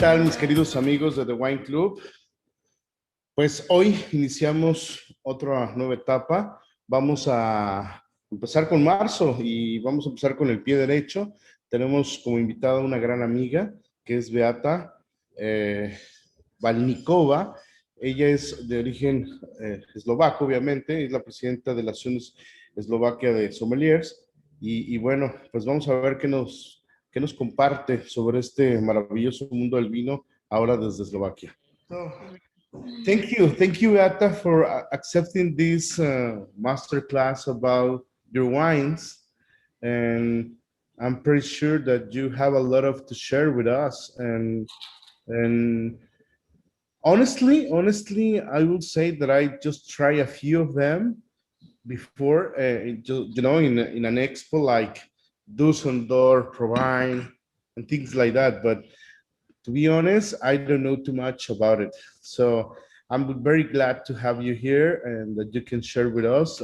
tal, mis queridos amigos de The Wine Club? Pues hoy iniciamos otra nueva etapa. Vamos a empezar con marzo y vamos a empezar con el pie derecho. Tenemos como invitada una gran amiga que es Beáta Vinková. Ella es de origen eslovaco, obviamente, es la presidenta de la Asociación Eslovaquia de Sommeliers. Y bueno, pues vamos a ver qué nos comparte sobre este maravilloso mundo del vino ahora desde Eslovaquia. So, thank you, Beata, for accepting this masterclass about your wines. And I'm pretty sure that you have a lot of to share with us. And honestly, I would say that I just try a few of them before, in an expo like Dusseldorf, Provine, and things like that. But to be honest, I don't know too much about it. So I'm very glad to have you here and that you can share with us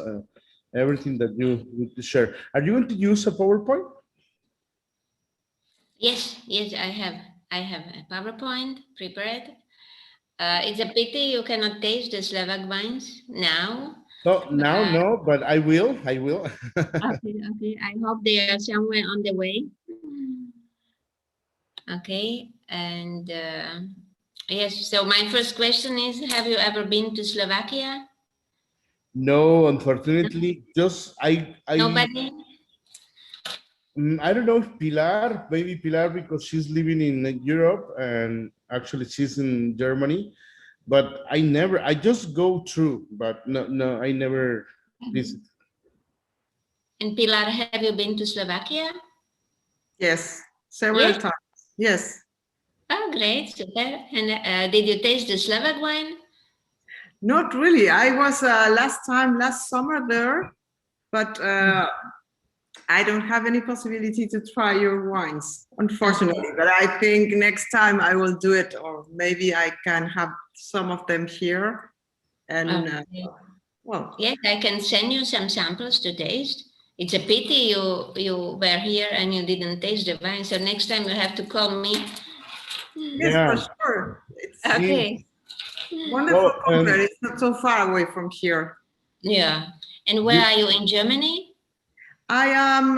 everything that you need to share. Are you going to use a PowerPoint? Yes, I have a PowerPoint prepared. It's a pity you cannot taste the Slovak wines now. No, but I will. Okay. I hope they are somewhere on the way. Okay, and yes, so my first question is, have you ever been to Slovakia? No, unfortunately, Nobody? I don't know if maybe Pilar, because she's living in Europe and actually she's in Germany, but I just go through, but no, I never visit. And Pilar, have you been to Slovakia? Yes, several times. Yes. Oh, great, super. And did you taste the Slovak wine? Not really. I was last summer there, but I don't have any possibility to try your wines, unfortunately. Okay. But I think next time I will do it, or maybe I can have some of them here. And okay. Well, yes, I can send you some samples to taste. It's a pity you were here and you didn't taste the wine. So next time you have to call me. Yes, yeah. For sure. It's okay. Wonderful country. It's not so far away from here. Yeah. And where are you in Germany? I am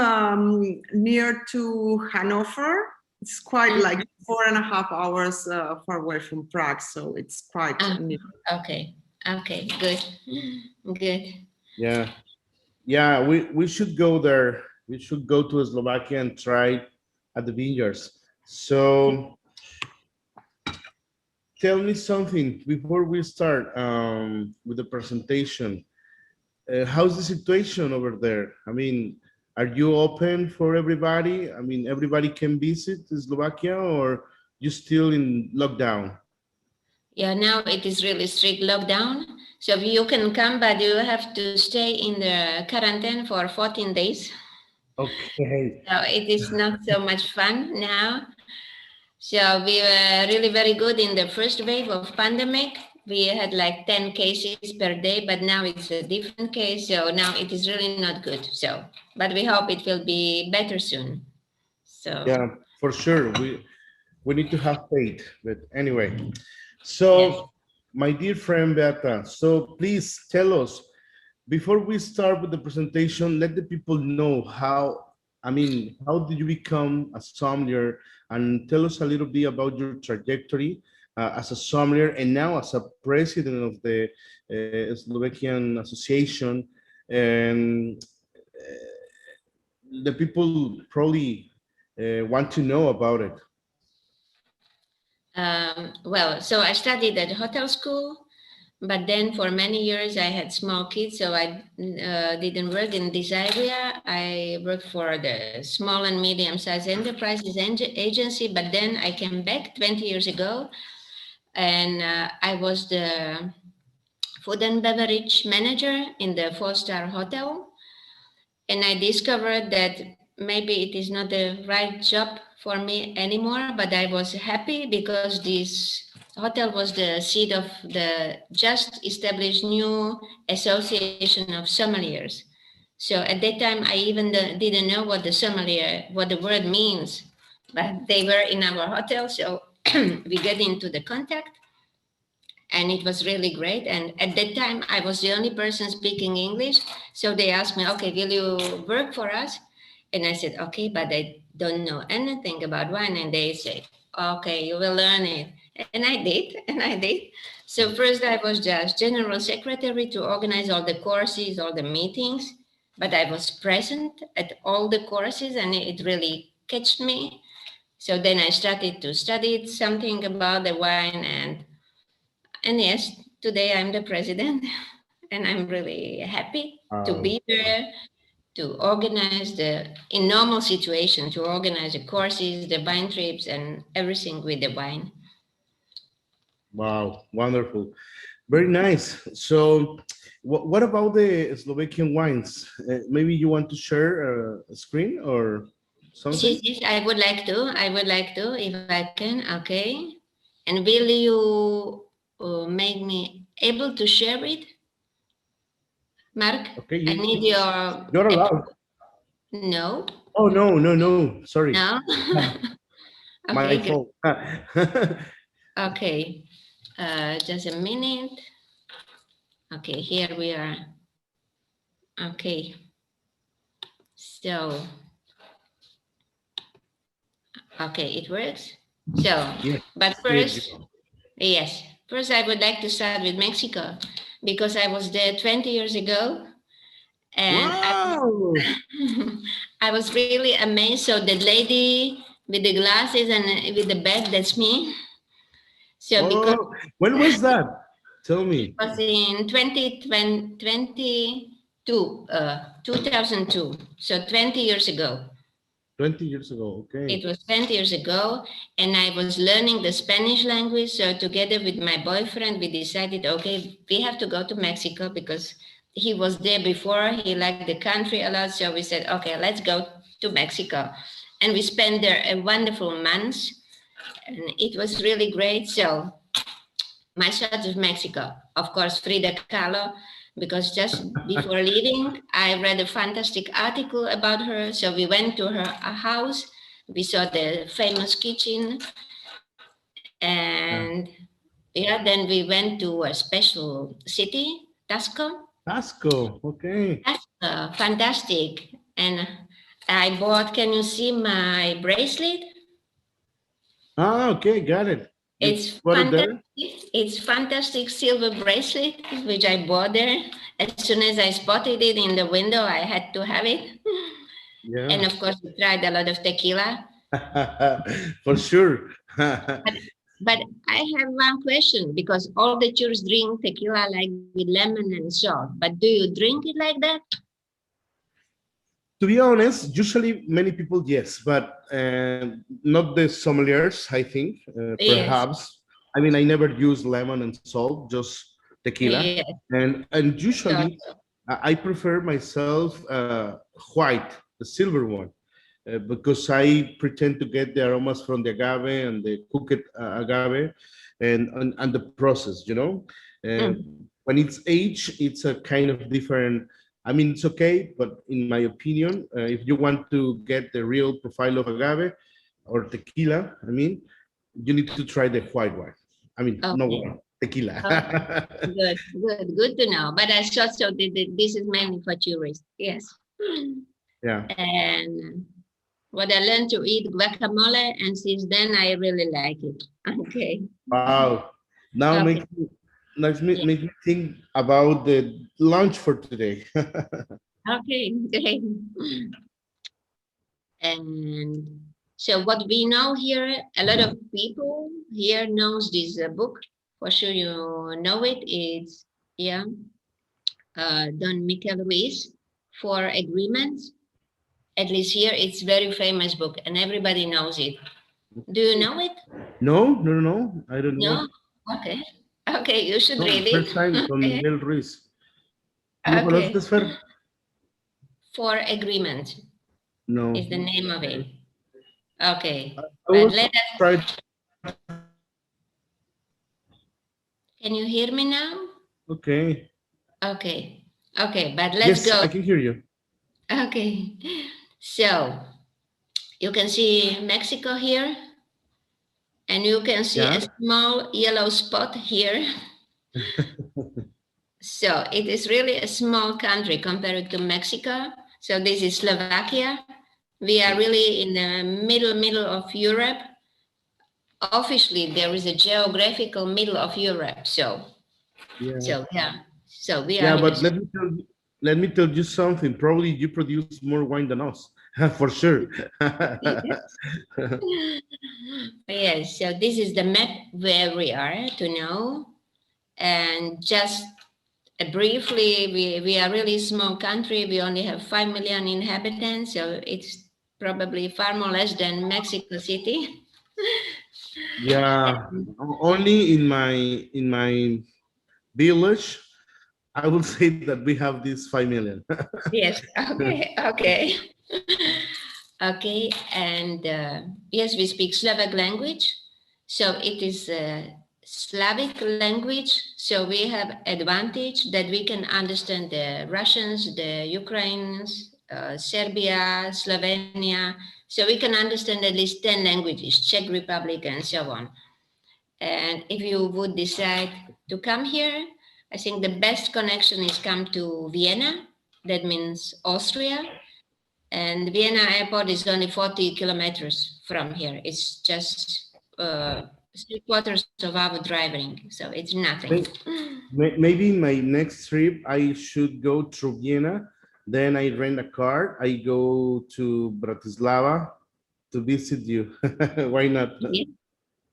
near to Hanover. It's quite like 4.5 hours far away from Prague, so it's quite near. Okay, good. Yeah, we should go there. We should go to Slovakia and try at the vineyards. So tell me something before we start with the presentation. How's the situation over there? I mean, are you open for everybody? I mean, everybody can visit Slovakia, or you still in lockdown? Yeah, now it is really strict lockdown. So you can come, but you have to stay in the quarantine for 14 days. Okay. So it is not so much fun now. So we were really very good in the first wave of pandemic. We had like 10 cases per day, but now it's a different case. So now it is really not good. So, but we hope it will be better soon. So yeah, for sure. We need to have faith. But anyway, so yes. My dear friend Beata, so please tell us, before we start with the presentation, let the people know how did you become a sommelier, and tell us a little bit about your trajectory as a sommelier and now as a president of the Slovakian Association. And the people probably want to know about it. Well, so I studied at hotel school, but then for many years I had small kids, so I didn't work in this area. I worked for the small and medium-sized enterprises agency, but then I came back 20 years ago, and I was the food and beverage manager in the 4-star hotel, and I discovered that maybe it is not the right job for me anymore, but I was happy because this hotel was the seat of the just established new Association of Sommeliers. So at that time, I even didn't know what the sommelier, what the word means, but they were in our hotel. So we get into the contact, and it was really great. And at that time, I was the only person speaking English. So they asked me, okay, will you work for us? And I said, okay, but I don't know anything about wine. And they said, okay, you will learn it. And I did, and I did. So first I was just general secretary to organize all the courses, all the meetings, but I was present at all the courses, and it really catched me. So then I started to study something about the wine, and yes, today I'm the president, and I'm really happy to be there, to organize in normal situation, to organize the courses, the wine trips, and everything with the wine. Wow, wonderful. Very nice. So, what about the Slovakian wines? Maybe you want to share a screen or something? Yes, I would like to. I would like to, if I can. Okay. And will you make me able to share it, Mark? Okay, I need your. you're allowed. No. Oh no. Sorry. No. My Okay. fault. Okay. Just a minute. Okay, here we are. Okay. So. Okay, it works. So, Yes. but first, yes, first I would like to start with Mexico, because I was there 20 years ago, and Wow. I was really amazed. So the lady with the glasses and with the bag, that's me. So because When was that? Tell me. it was in 2002, so 20 years ago. 20 years ago, okay. It was 20 years ago, and I was learning the Spanish language. So together with my boyfriend, we decided, okay, we have to go to Mexico because he was there before. He liked the country a lot. So we said, okay, let's go to Mexico. And we spent there a wonderful month, and it was really great. So my shot of Mexico, of course, Frida Kahlo, because just before leaving, I read a fantastic article about her. So we went to her house, we saw the famous kitchen, and yeah, then we went to a special city, Tasco. Tasco, okay. Tasco, fantastic. And I bought, can you see my bracelet? Okay, got it. It's fantastic. It's fantastic silver bracelet, which I bought there. As soon as I spotted it in the window, I had to have it. Yeah. And of course, we tried a lot of tequila. For sure. But I have one question, because all the tourists drink tequila like with lemon and salt. But do you drink it like that? To be honest, usually many people, yes, but not the sommeliers, I think, perhaps. Yes. I mean, I never use lemon and salt, just tequila. Yes. And usually I prefer myself white, the silver one, because I pretend to get the aromas from the agave and the cooked agave and the process, you know. When it's aged, it's a kind of different. I mean, it's okay, but in my opinion, if you want to get the real profile of agave or tequila, I mean, you need to try the white one. I mean, no wine, tequila. Good to know. But I thought so. This is mainly for tourists. Yes. Yeah. And what I learned to eat guacamole, and since then I really like it. Okay. Wow. Now make me think about the lunch for today. Okay, great. And so what we know here, a lot of people here knows this book. For sure you know it. It's Don Miguel Ruiz, 4 Agreements. At least here it's very famous book and everybody knows it. Do you know it? No, I don't know. Okay. Okay, you should read it. First time from Miguel Ruiz. Okay. 4 Agreements. No. Is the name of it. Okay. But let us try. Can you hear me now? Okay. Okay. Okay, but let's go. Yes, I can hear you. Okay. So you can see Mexico here. And you can see a small yellow spot here. So it is really a small country compared to Mexico. So this is Slovakia. We are really in the middle of Europe. Officially, there is a geographical middle of Europe. So we are. But let me tell you something. Probably you produce more wine than us, for sure. Yes. So this is the map where we are to know, and just briefly, we are really small country. We only have 5 million inhabitants, so it's probably far more less than Mexico City. Yeah, only in my village, I will say that we have this 5 million. Yes. Okay. Okay. And yes, we speak Slovak language, so it is a Slavic language. So we have advantage that we can understand the Russians, the Ukrainians, Serbia, Slovenia. So we can understand at least 10 languages, Czech Republic and so on. And if you would decide to come here, I think the best connection is come to Vienna. That means Austria. And Vienna airport is only 40 kilometers from here. It's just 3/4 of our driving. So it's nothing. Maybe my next trip, I should go through Vienna. Then I rent a car. I go to Bratislava to visit you. Why not? Yeah,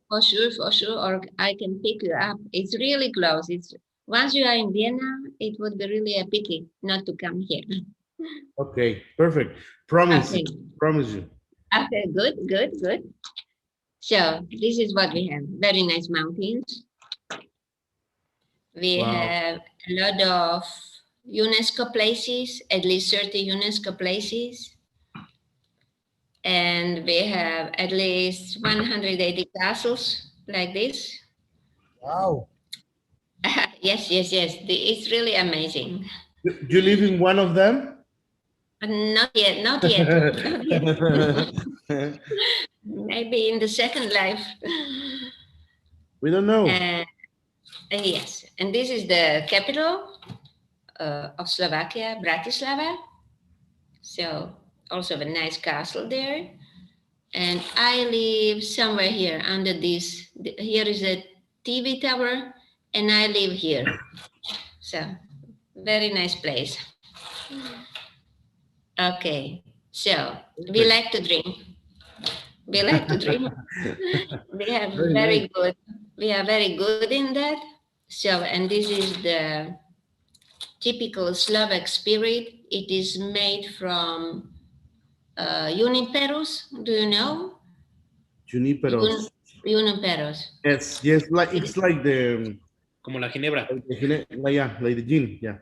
for sure. Or I can pick you up. It's really close. It's once you are in Vienna, it would be really a pity not to come here. Okay, perfect. Promise you. Okay, good. So this is what we have. Very nice mountains. We have a lot of UNESCO places, at least 30 UNESCO places. And we have at least 180 castles like this. Wow. Yes. It's really amazing. You live in one of them? Not yet. Maybe in the second life. We don't know. Yes, and this is the capital of Slovakia, Bratislava. So also a nice castle there. And I live somewhere here under this. Here is a TV tower, and I live here. So very nice place. Okay, so we like to drink. We are very good. We are very good in that. So, and this is the typical Slovak spirit. It is made from juniperos. Do you know? Juniperos. Juniperos. Yes. Like it's like the. Como la ginebra. Like the gin. Yeah.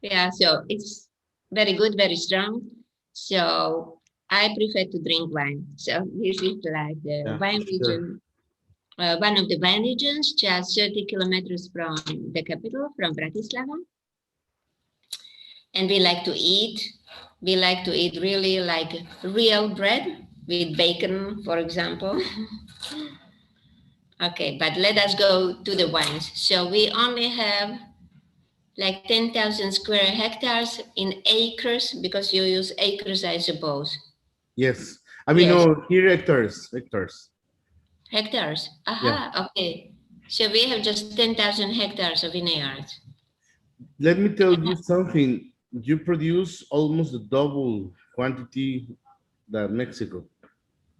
Yeah. So it's very good, very strong. So I prefer to drink wine. So this is like the wine region. One of the wine regions, just 30 kilometers from the capital, from Bratislava. And we like to eat. We like to eat really like real bread with bacon, for example. Okay, but let us go to the wines. So we only have like 10,000 square hectares in acres, because you use acres, I suppose. Yes. I mean, yes. No, here hectares. Hectares. Aha, okay. So we have just 10,000 hectares of vineyards. Let me tell you something. You produce almost the double quantity than Mexico.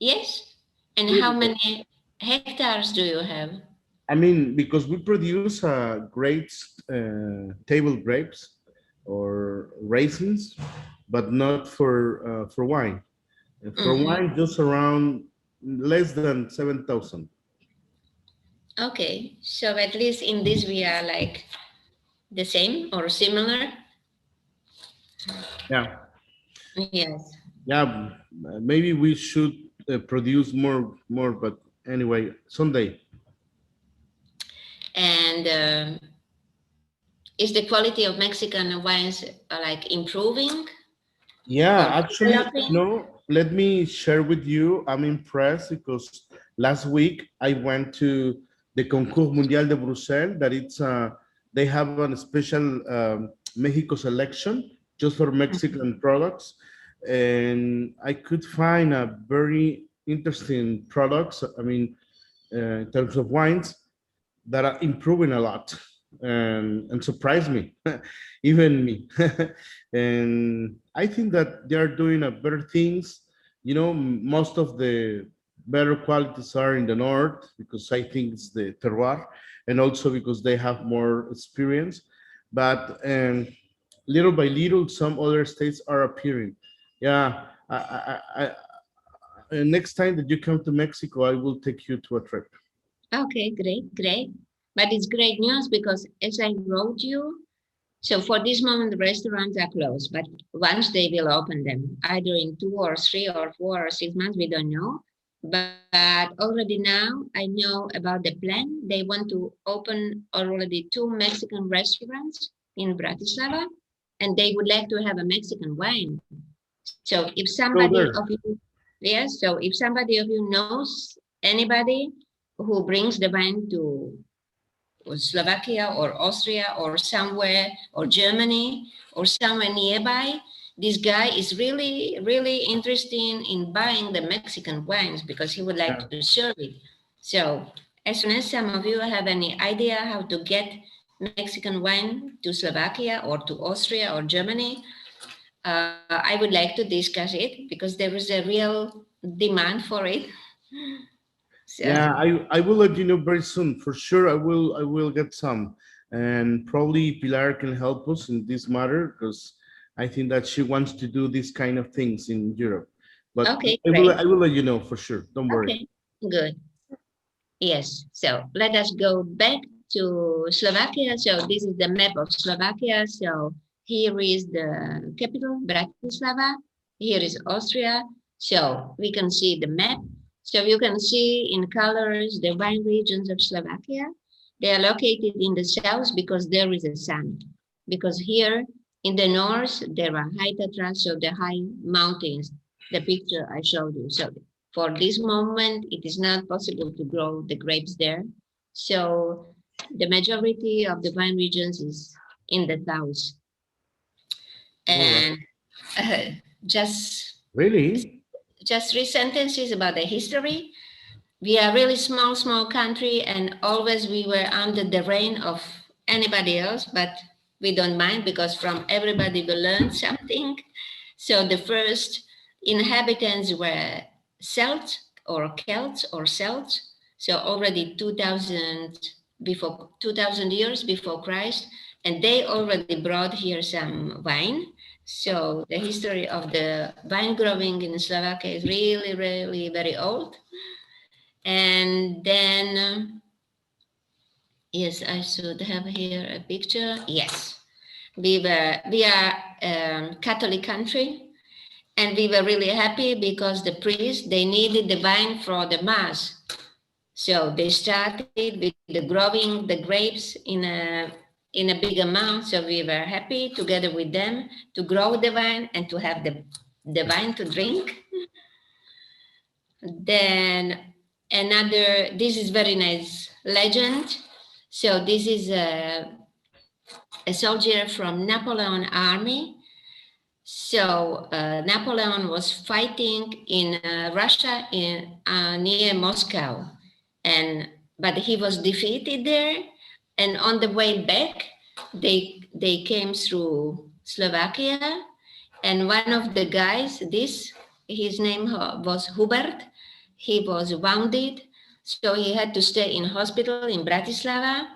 Yes. And how many hectares do you have? I mean, because we produce grapes, table grapes or raisins, but not for wine. For wine, just around less than 7,000. Okay, so at least in this we are like the same or similar. Yeah. Yes. Yeah, maybe we should produce more, but anyway, someday. And is the quality of Mexican wines like improving? Yeah, actually, no. let me share with you, I'm impressed because last week I went to the Concours Mundial de Bruxelles, that it's, they have a special Mexico selection just for Mexican products. And I could find a very interesting products, I mean, in terms of wines, that are improving a lot and surprised me, even me. And I think that they are doing a better things. You know, most of the better qualities are in the north because I think it's the terroir, and also because they have more experience. But little by little, some other states are appearing. Yeah, next time that you come to Mexico, I will take you to a trip. Okay, great, great. But it's great news because as I wrote you, so for this moment, the restaurants are closed, but once they will open them, either in 2 or 3 or 4 or 6 months, we don't know. But already now I know about the plan. They want to open already 2 Mexican restaurants in Bratislava, and they would like to have a Mexican wine. So if somebody of you, yes, so if somebody of you knows anybody who brings the wine to Slovakia or Austria or somewhere, or Germany or somewhere nearby, this guy is really, really interested in buying the Mexican wines because he would like to serve it. So as soon as some of you have any idea how to get Mexican wine to Slovakia or to Austria or Germany, I would like to discuss it because there is a real demand for it. So. Yeah, I will let you know very soon. For sure, I will get some, and probably Pilar can help us in this matter because I think that she wants to do these kind of things in Europe. But okay, I will let you know for sure. Don't worry. Okay, good. Yes. So let us go back to Slovakia. So this is the map of Slovakia. So here is the capital, Bratislava. Here is Austria. So we can see the map. So you can see in colors the wine regions of Slovakia. They are located in the south because there is a sun. Because here in the north, there are high Tatras, so the high mountains, the picture I showed you. So for this moment, it is not possible to grow the grapes there. So the majority of the wine regions is in the south. And just 3 sentences about the history. We are really small country, and always we were under the reign of anybody else, but we don't mind because from everybody we learn something. So the first inhabitants were Celts or Celts or Celts. So already 2000 years before Christ, and they already brought here some wine. So the history of the vine growing in Slovakia is really, really very old. And then, yes, I should have here a picture. Yes, we are Catholic country, and we were really happy because the priests, they needed the wine for the mass. So they started with the growing the grapes in a big amount. So we were happy together with them to grow the wine and to have the wine to drink. Then this is very nice legend. So this is a soldier from Napoleon army. So Napoleon was fighting in Russia near Moscow, but he was defeated there. And on the way back, they came through Slovakia, and one of the guys, his name was Hubert. He was wounded, so he had to stay in hospital in Bratislava.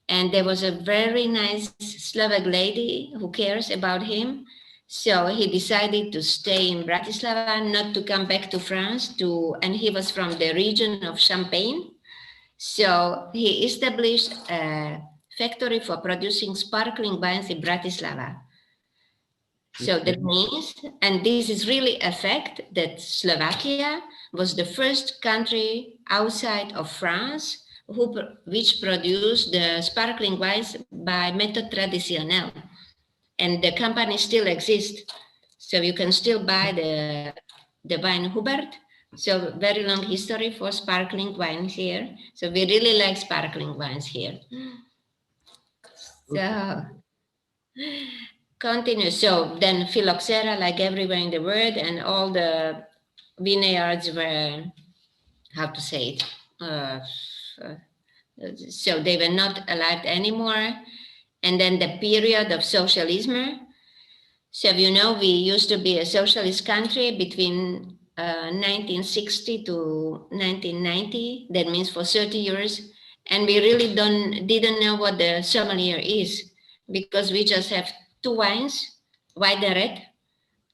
And there was a very nice Slovak lady who cares about him. So he decided to stay in Bratislava, not to come back to France. And he was from the region of Champagne. So he established a factory for producing sparkling wines in Bratislava. So that means, and this is really a fact, that Slovakia was the first country outside of France which produced the sparkling wines by method traditionnel. And the company still exists. So you can still buy the wine Hubert. So very long history for sparkling wines here. So we really like sparkling wines here. So continue. So then phylloxera, like everywhere in the world, and all the vineyards were, how to say it, so they were not allowed anymore. And then the period of socialism. So you know, we used to be a socialist country between 1960 to 1990. That means for 30 years. And we really didn't know what the sommelier is, because we just have two wines, white and red.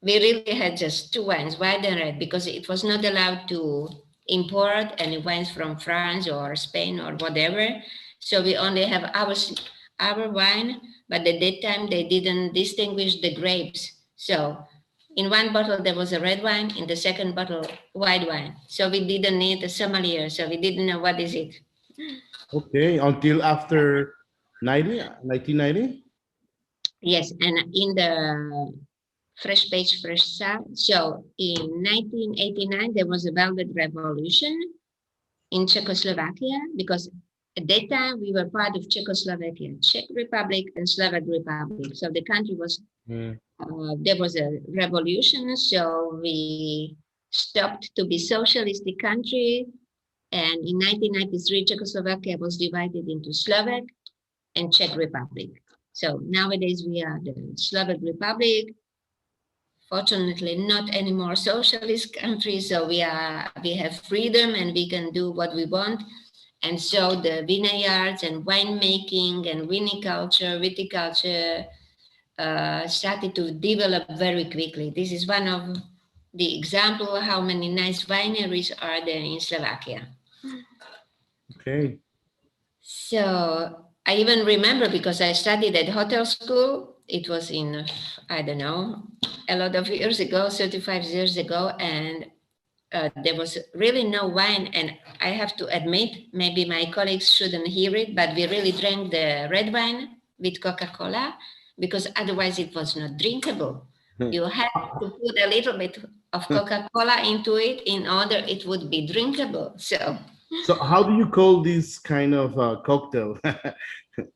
We really had just two wines, white and red, because it was not allowed to import any wines from France or Spain or whatever. So we only have our wine, but at that time they didn't distinguish the grapes. So in one bottle there was a red wine, in the second bottle white wine. So we didn't need a sommelier, so we didn't know what is it. Okay, until after 1990? Yes, and in the fresh page, fresh start. So in 1989, there was a Velvet Revolution in Czechoslovakia, because at that time we were part of Czechoslovakia, Czech Republic and Slovak Republic. So the country was, there was a revolution. So we stopped to be socialistic country. And in 1993, Czechoslovakia was divided into Slovak and Czech Republic. So nowadays we are the Slovak Republic. Fortunately, not anymore socialist country, so we have freedom and we can do what we want. And so the vineyards and winemaking and viticulture started to develop very quickly. This is one of the example how many nice wineries are there in Slovakia. Okay. So I even remember, because I studied at hotel school. It was in, I don't know, a lot of years ago, 35 years ago, and there was really no wine. And I have to admit, maybe my colleagues shouldn't hear it, but we really drank the red wine with Coca-Cola, because otherwise it was not drinkable. You had to put a little bit of Coca-Cola into it in order it would be drinkable. So how do you call this kind of cocktail?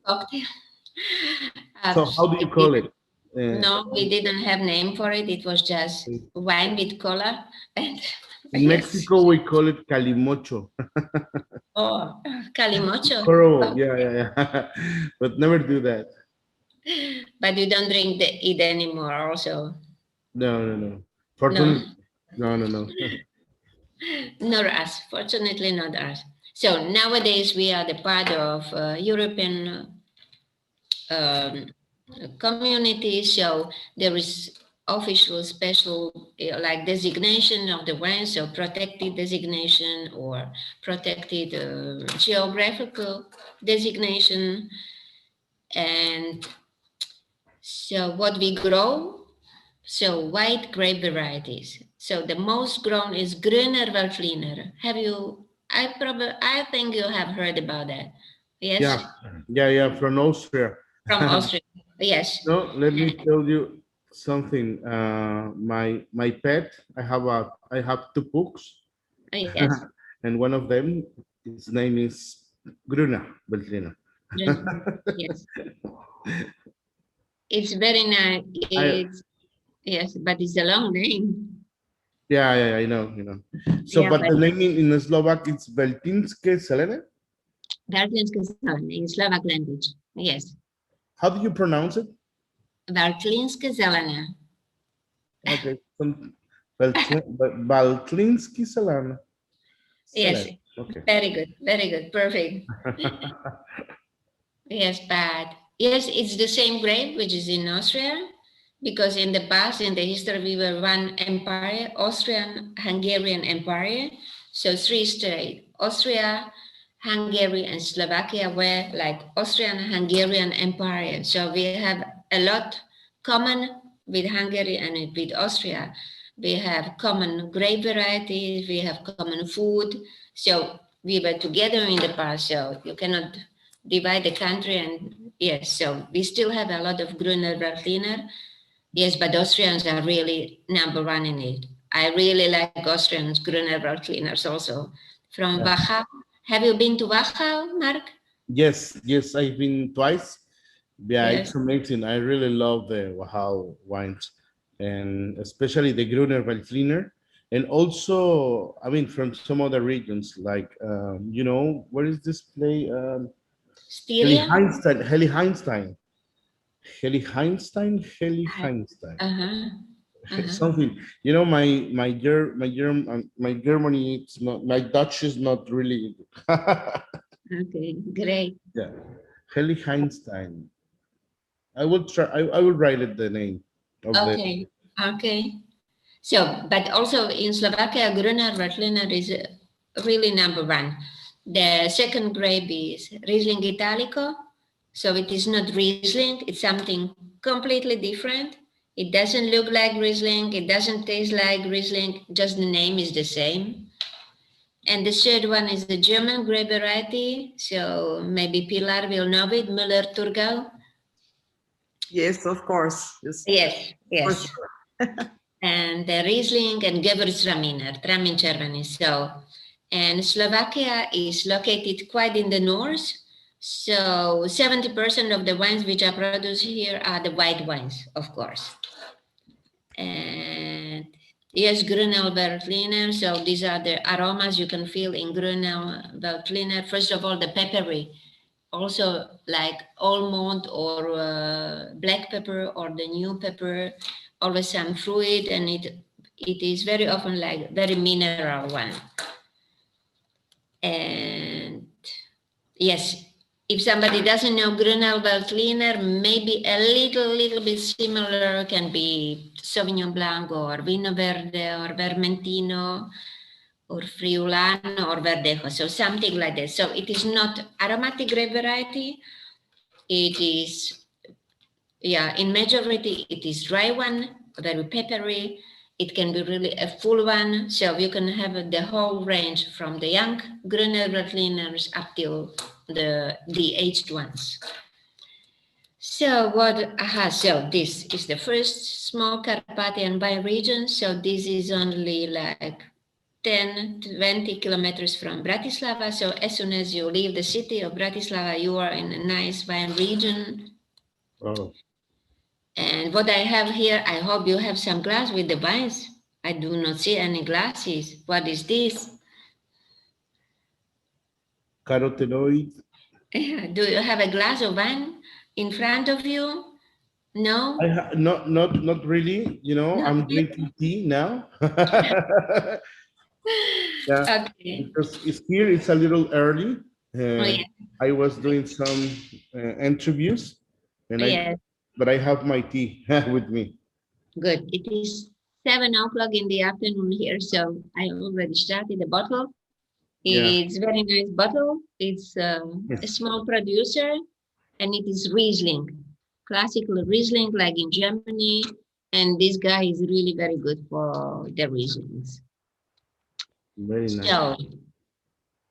Cocktail. So how do you call it? No, we didn't have name for it. It was just wine with cola. And in Mexico, we call it calimocho. Oh, calimocho. Horrible. Yeah. But never do that. But you don't drink it anymore also? No. Fortunately, no. Not us. Fortunately, not us. So nowadays we are the part of European community. So there is official special like designation of the wine, so protected designation or protected geographical designation. And so what we grow, so white grape varieties. So the most grown is Grüner Veltliner. Have you, I think you have heard about that. Yes? Yeah, from Austria. From Austria, yes. No, let me tell you something. My pet, I have two pugs. Yes. And one of them, his name is Grüner Veltliner. Yes. It's very nice. Yes, but it's a long name. Yeah, I know. So, but the name in Slovak, it's Veltinské Zelené? Veltinské Zelené in Slovak language, yes. How do you pronounce it? Veltinské Zelené. Okay. Veltinské Zelené. Yes. Okay. Very good, perfect. Yes, but yes, it's the same grape which is in Austria, because in the past, in the history, we were one empire, Austrian-Hungarian Empire. So three states, Austria, Hungary, and Slovakia were like Austrian-Hungarian Empire. So we have a lot common with Hungary and with Austria. We have common grape varieties, we have common food. So we were together in the past, so you cannot divide the country. And yes, so we still have a lot of Grüner Veltliner. Yes, but Austrians are really number one in it. I really like Austrian Gruner Veltliners also. From Wachau. Have you been to Wachau, Mark? Yes, yes, I've been twice. Yeah, Yes. it's amazing. I really love the Wachau wines, and especially the Gruner Veltliner. And also, I mean, from some other regions, like, you know, where is this play? Heli Styria? Heinstein, Heli Heinstein, Heli Heinstein, Heli Heinstein. Something, you know, my Germany, it's not, my Dutch is not really. Okay, great. Yeah, Heli Heinstein. I will try. I will write it the name of Okay, okay. So, but also in Slovakia, Gruner Veltliner is really number one. The second grape is Riesling Italico. So it is not Riesling, it's something completely different. It doesn't look like Riesling, it doesn't taste like Riesling, just the name is the same. And the third one is the German grape variety. So maybe Pilar will know it, Müller-Thurgau. Yes, of course. Yes. Yes, yes. Sure. And the Riesling and Gewürztraminer, Traminčervený. So, and Slovakia is located quite in the north. So 70% of the wines which are produced here are the white wines, of course. And yes, Grunel Veltliner. So these are the aromas you can feel in Grunel Veltliner. First of all, the peppery. Also like almond or black pepper or the new pepper, always some fruit, and it is very often like very mineral one. And yes, if somebody doesn't know Grunel Veltliner, maybe a little bit similar can be Sauvignon Blanc or Vino Verde or Vermentino or Friulano or Verdejo, so something like that. So it is not aromatic grape variety. It is, yeah, in majority it is dry one, very peppery. It can be really a full one, so you can have the whole range from the young Gruner Veltliners up till the aged ones. So so this is the first small Carpathian wine region. So this is only like 10-20 kilometers from Bratislava. So as soon as you leave the city of Bratislava, you are in a nice wine region. Oh. And what I have here, I hope you have some glass with the wines. I do not see any glasses. What is this? Carotenoid. Do you have a glass of wine in front of you? No? Not really. You know, I'm drinking tea now. Yeah, Okay. because it's a little early. Yeah. I was doing some interviews, and Yes. but I have my tea with me. Good. It is 7 o'clock in the afternoon here, so I already started the bottle. It's very nice bottle. It's a small producer, and it is Riesling, classical Riesling, like in Germany. And this guy is really very good for the Rieslings. Very nice. So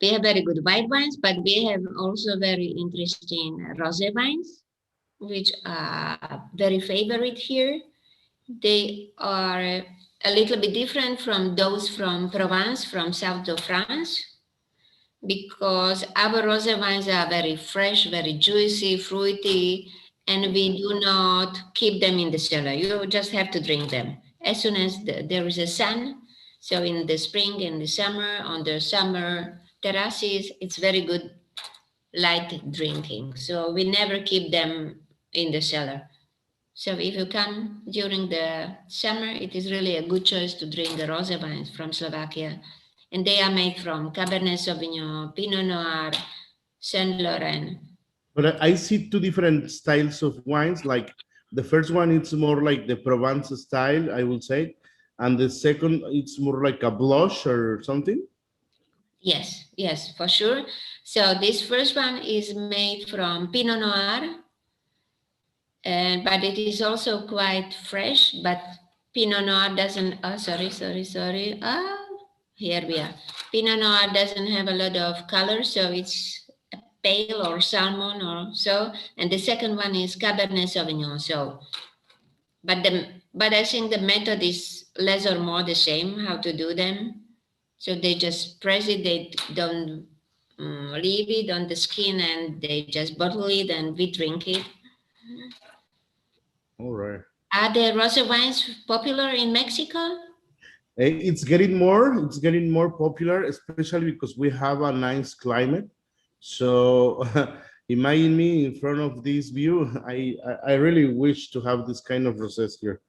we have very good white wines, but we have also very interesting rosé wines, which are very favorite here. They are a little bit different from those from Provence, from south of France, because our rosé wines are very fresh, very juicy, fruity, and we do not keep them in the cellar. You just have to drink them. As soon as there is a sun, so in the spring and the summer, on the summer terraces, it's very good light drinking. So we never keep them in the cellar. So if you come during the summer, it is really a good choice to drink the rosé wines from Slovakia. And they are made from Cabernet Sauvignon, Pinot Noir, Saint Laurent. But I see two different styles of wines. Like the first one, it's more like the Provence style, I will say. And the second, it's more like a blush or something. Yes, yes, for sure. So this first one is made from Pinot Noir, but it is also quite fresh. But Pinot Noir doesn't, sorry. Here we are. Pinot Noir doesn't have a lot of color, so it's pale or salmon or so. And the second one is Cabernet Sauvignon. So but I think the method is less or more the same, how to do them. So they just press it, they don't leave it on the skin, and they just bottle it and we drink it. All right. Are the rosé wines popular in Mexico? It's getting more popular, especially because we have a nice climate. So imagine me in front of this view. I really wish to have this kind of rosés here.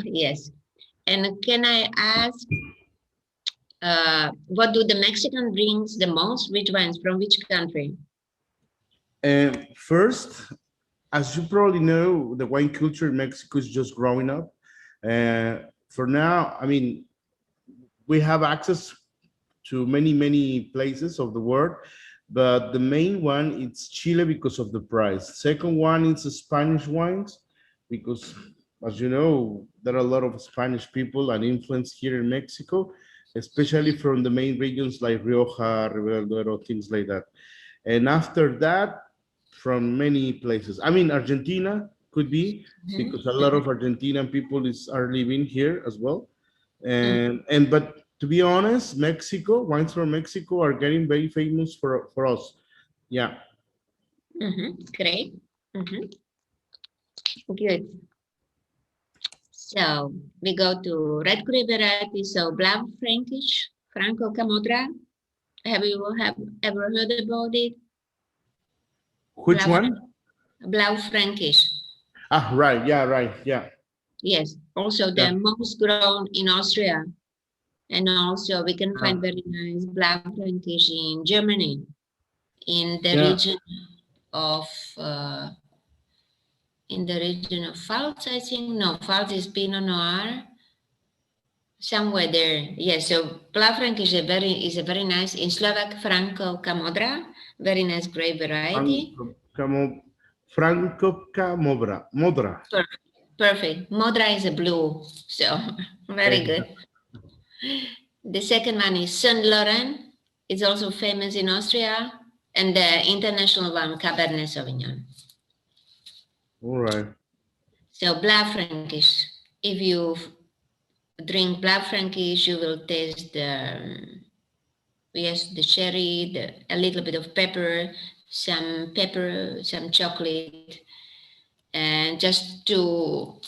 Yes. And can I ask, what do the Mexican drinks the most? Which wines from which country? First, as you probably know, the wine culture in Mexico is just growing up. For now, I mean, we have access to many places of the world, but the main one is Chile because of the price. Second one is Spanish wines, because as you know, there are a lot of Spanish people and influence here in Mexico, especially from the main regions like Rioja, Ribera del Duero, things like that. And after that, from many places. I mean, Argentina could be, because a lot of Argentinian people are living here as well. But to be honest, Mexico, wines from Mexico are getting very famous for us. Yeah. Great. Good. So we go to red grape variety. So Blau Frankish, Franco Camodra. Have you ever heard about it? Which one? Blau Frankish. Ah, right. Yeah, right. Yeah. Yes. Also the most grown in Austria. And also we can find very nice Blau Frankish in Germany, in the region of Pfalz, I think. No, Pfalz is Pinot Noir. Somewhere there. Yes, so Blau Frankish is a very nice, in Slovak, Franco Camodra, very nice grape variety. Franco Camodra. Modra. Perfect. Modra is a blue, so very good. The second one is Saint Laurent. It's also famous in Austria, and the international one, Cabernet Sauvignon. All right. So Blau Frankish. If you drink Blau Frankish, you will taste the cherry, a little bit of pepper, some chocolate, and just to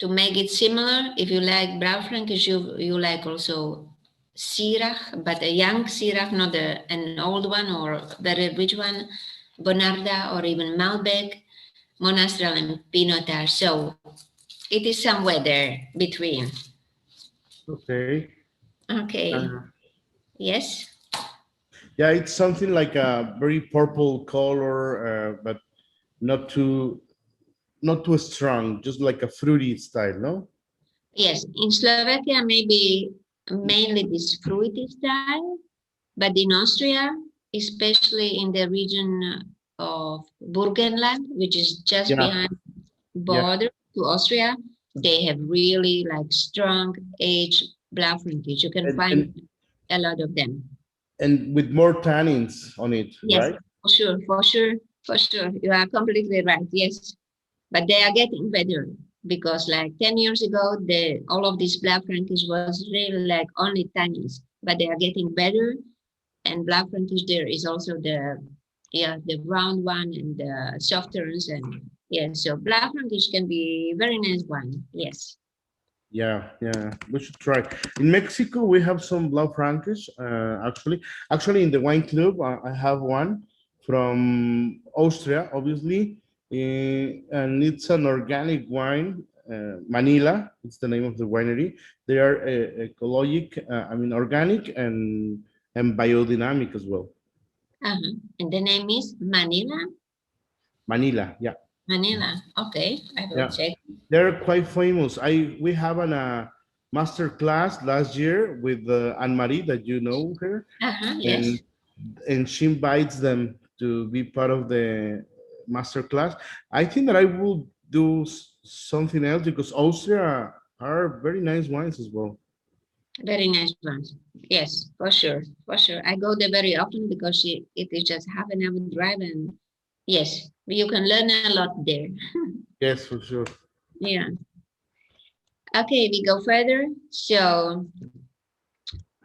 make it similar. If you like Blau Frankish, you like also Syrah, but a young Syrah, not an old one or very rich one, Bonarda or even Malbec, Monastrell and Pinotage. So it is somewhere there between. Okay. Okay. Yes. Yeah, it's something like a very purple color, but not too strong, just like a fruity style, no? Yes, in Slovakia, maybe mainly this fruity style, but in Austria, especially in the region of Burgenland, which is just behind border to Austria, they have really like strong aged Blau Frankish. You can find a lot of them. And with more tannins on it, yes, right? For sure. You are completely right, yes. But they are getting better, because like 10 years ago, all of this Blau Frankish was really like only tannins, but they are getting better. And Blau Frankish, there is also the round one and the soft turns, and so Blau Frankish can be very nice wine. Yes. Yeah, we should try. In Mexico, we have some Blau Frankish. Actually, in the wine club, I have one from Austria, obviously, and it's an organic wine. Manila, it's the name of the winery. They are ecologic, organic and biodynamic as well. And the name is Manila? Manila, yeah. Manila, okay, I will check. They're quite famous. We have a master class last year with Anne-Marie, that you know her. Yes. And she invites them to be part of the master class. I think that I will do something else, because Austria are very nice wines as well. Very nice ones. Yes, for sure. I go there very often because it is just half an hour drive, and yes, you can learn a lot there. Yes, for sure. Yeah. Okay, we go further. So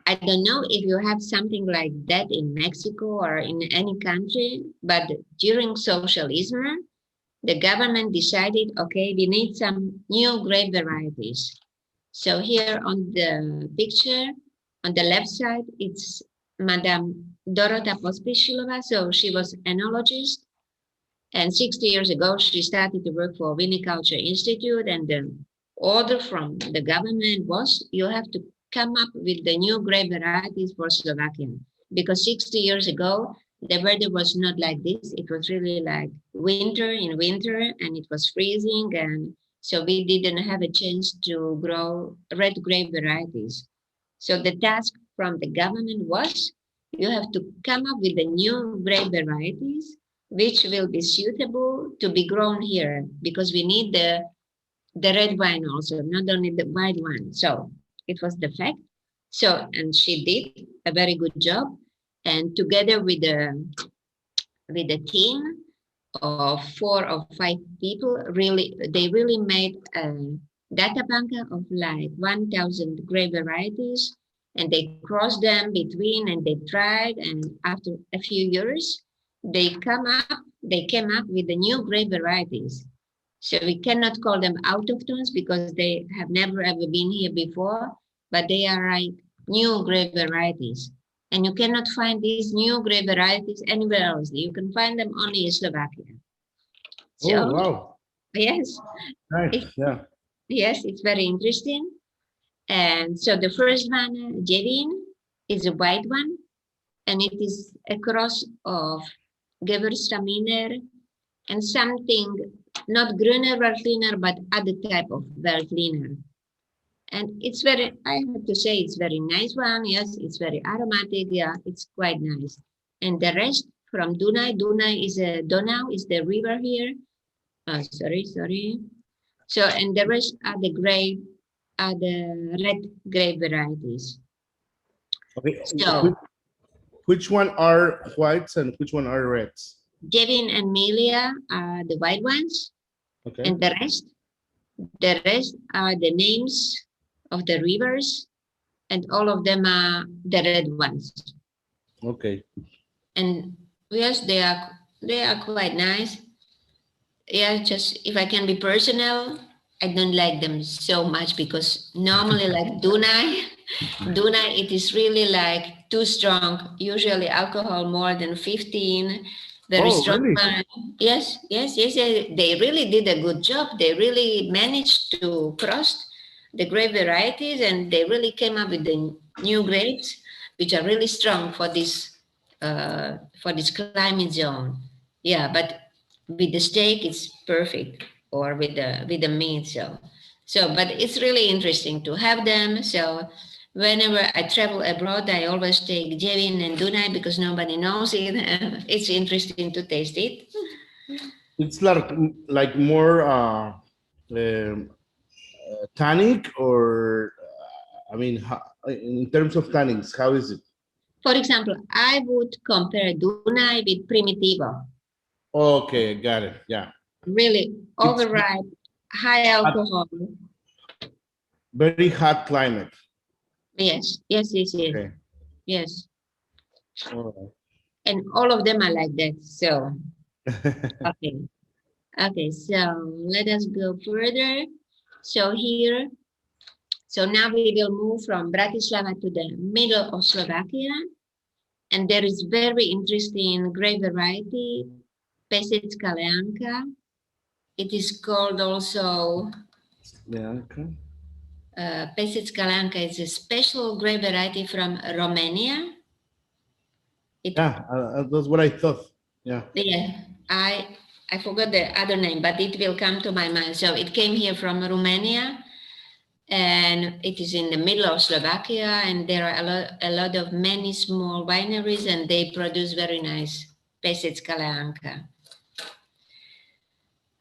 I don't know if you have something like that in Mexico or in any country, but during socialism, the government decided, okay, we need some new grape varieties. So here on the picture, on the left side, it's Madame Dorota Pospíšilová. So she was enologist. And 60 years ago, she started to work for Viniculture Institute. And the order from the government was, you have to come up with the new grape varieties for Slovakia. Because 60 years ago, the weather was not like this. It was really like winter, and it was freezing. And so we didn't have a chance to grow red grape varieties. So the task from the government was, you have to come up with the new grape varieties which will be suitable to be grown here, because we need the red wine also, not only the white one. So it was the fact. So, and she did a very good job. And together with the team of 4 or 5 people, they really made a data bank of like 1,000 grape varieties, and they crossed them between, and they tried, and after a few years, they came up with the new grape varieties. So we cannot call them autochthones because they have never ever been here before, but they are like new grape varieties. And you cannot find these new grape varieties anywhere else. You can find them only in Slovakia. So, Oh, wow. Yes. Nice, yeah. Yes, it's very interesting. And so the first one, Jevin, is a white one, and it is a cross of Gewürztraminer and something, not Grüner Veltliner, but other type of Veltliner. And it's very, I have to say, it's very nice one. Yes, it's very aromatic. Yeah, it's quite nice. And the rest from Dunaj. Dunaj is Donau is the river here. Sorry. So, and the rest are the red grape varieties. Okay. So, which one are whites and which one are reds? Jevin and Melia are the white ones. Okay. And the rest are the names of the rivers, and all of them are the red ones. Okay. And yes, they are quite nice. Yeah, just if I can be personal, I don't like them so much because normally like Dunaj, it is really like too strong. Usually alcohol more than 15. Very strong. Really? Yes. They really did a good job. They really managed to cross the grape varieties, and they really came up with the new grapes, which are really strong for this climate zone. Yeah, but with the steak, it's perfect, or with the meat. So, but it's really interesting to have them. So, whenever I travel abroad, I always take Jevin and Dunaj because nobody knows it. It's interesting to taste it. It's like more tannic, or I mean, in terms of tannins, how is it? For example, I would compare Dunaj with Primitivo. Okay, got it. Yeah. Really overripe, high alcohol. Very hot climate. Yes. Okay. Yes. All right. And all of them are like that. So, okay. So let us go further. So here, so now we will move from Bratislava to the middle of Slovakia, and there is very interesting grape variety, Pesecká Leanka. It is called also Leanka. Pesecká Leanka is a special grape variety from Romania. That's what I thought. Yeah. Yeah, I forgot the other name, but it will come to my mind. So it came here from Romania, and it is in the middle of Slovakia, and there are a lot of many small wineries, and they produce very nice Pesecká Leanka.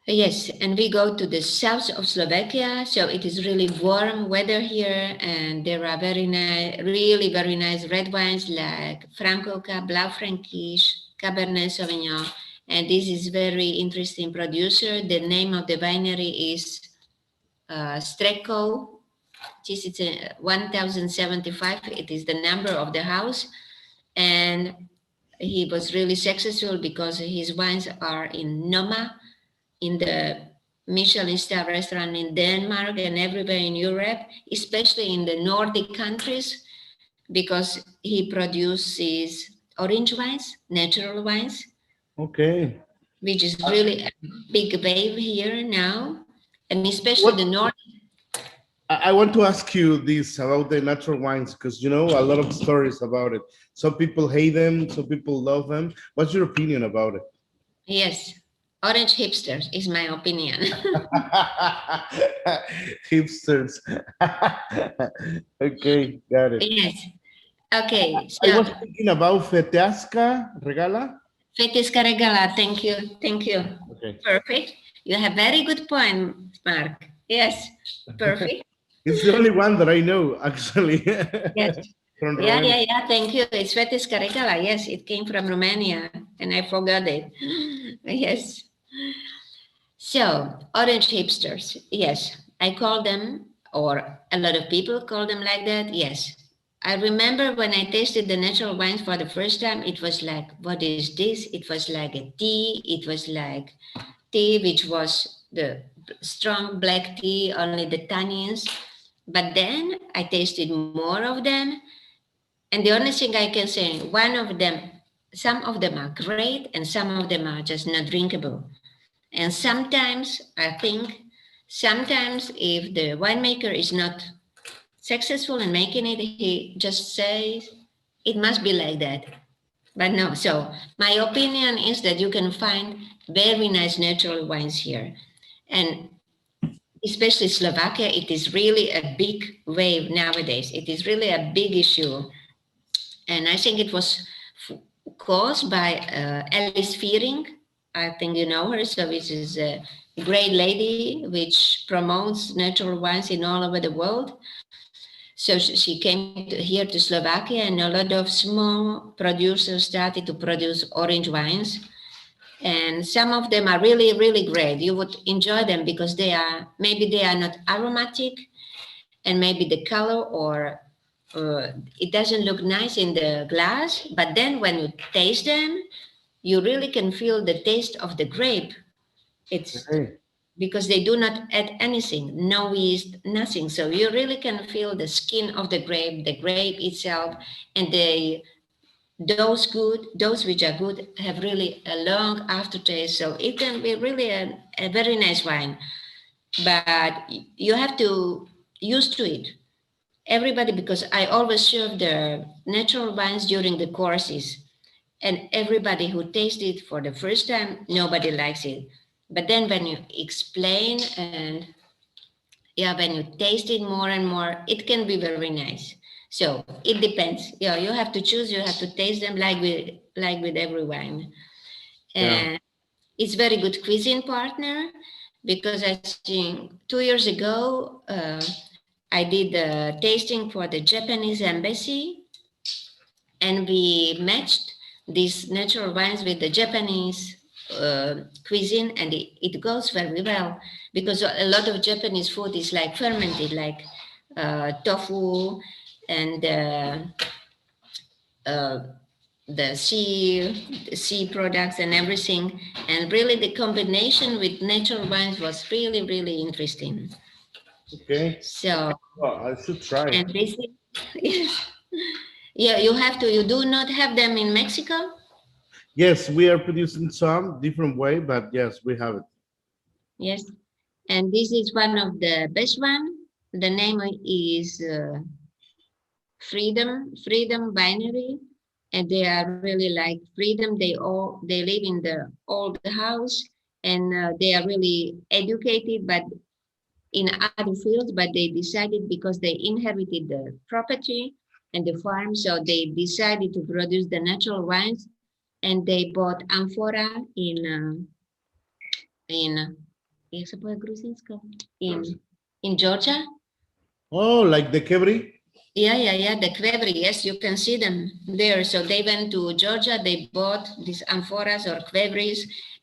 Yes, and we go to the south of Slovakia, so it is really warm weather here, and there are really very nice red wines like Francoka, Blaufränkisch, Cabernet Sauvignon, and this is very interesting producer. The name of the winery is Strecko. This is 1075. It is the number of the house. And he was really successful because his wines are in Noma, in the Michelin star restaurant in Denmark and everywhere in Europe, especially in the Nordic countries, because he produces orange wines, natural wines. Okay. Which is really a big wave here now, and especially the North. I want to ask you this about the natural wines, because you know a lot of stories about it. Some people hate them, some people love them. What's your opinion about it? Yes, orange hipsters is my opinion. Hipsters. Okay, got it. Yes. Okay. So, I was thinking about Feteasca Regala. Feteasca Regala, thank you. Thank you. Okay. Perfect. You have very good point, Mark. Yes, perfect. It's the only one that I know, actually. Yes. Yeah. Thank you. It's Feteasca Regala. Yes, it came from Romania, and I forgot it. Yes. So, orange hipsters. Yes, I call them, or a lot of people call them like that. Yes. I remember when I tasted the natural wines for the first time, it was like, what is this? It was like a tea. It was like tea, which was the strong black tea, only the tannins. But then I tasted more of them. And the only thing I can say, some of them are great and some of them are just not drinkable. And sometimes I think, if the winemaker is not successful in making it, he just says it must be like that. But no, so my opinion is that you can find very nice natural wines here. And especially Slovakia, it is really a big wave nowadays. It is really a big issue. And I think it was caused by Alice Fearing. I think you know her. So this is a great lady which promotes natural wines in all over the world. So she came here to Slovakia, and a lot of small producers started to produce orange wines. And some of them are really, really great. You would enjoy them because maybe they are not aromatic, and maybe the color or it doesn't look nice in the glass. But then when you taste them, you really can feel the taste of the grape. It's because they do not add anything, no yeast, nothing. So you really can feel the skin of the grape itself, and those which are good have really a long aftertaste. So it can be really a very nice wine, but you have to used to it. Everybody, because I always serve the natural wines during the courses, and everybody who tastes it for the first time, nobody likes it. But then when you explain and when you taste it more and more, it can be very nice. So it depends. You have to choose. You have to taste them like with every wine. And it's very good cuisine partner, because I think 2 years ago I did the tasting for the Japanese embassy, and we matched these natural wines with the Japanese cuisine, and it goes very well, because a lot of Japanese food is like fermented, like tofu and the sea products and everything. And really the combination with natural wines was really, really interesting. Okay. So I should try. And this is, you have to. You do not have them in Mexico? Yes, we are producing some different way, but yes, we have it. Yes, and this is one of the best one. The name is Freedom Winery, and they are really like freedom. They live in the old house, and they are really educated, but in other fields. But they decided, because they inherited the property and the farm, so they decided to produce the natural wines, and they bought amphora in Georgia. Oh, like the Kebri? Yeah, the Kvevri. Yes, you can see them there. So they went to Georgia, they bought these amphoras or Kvevris,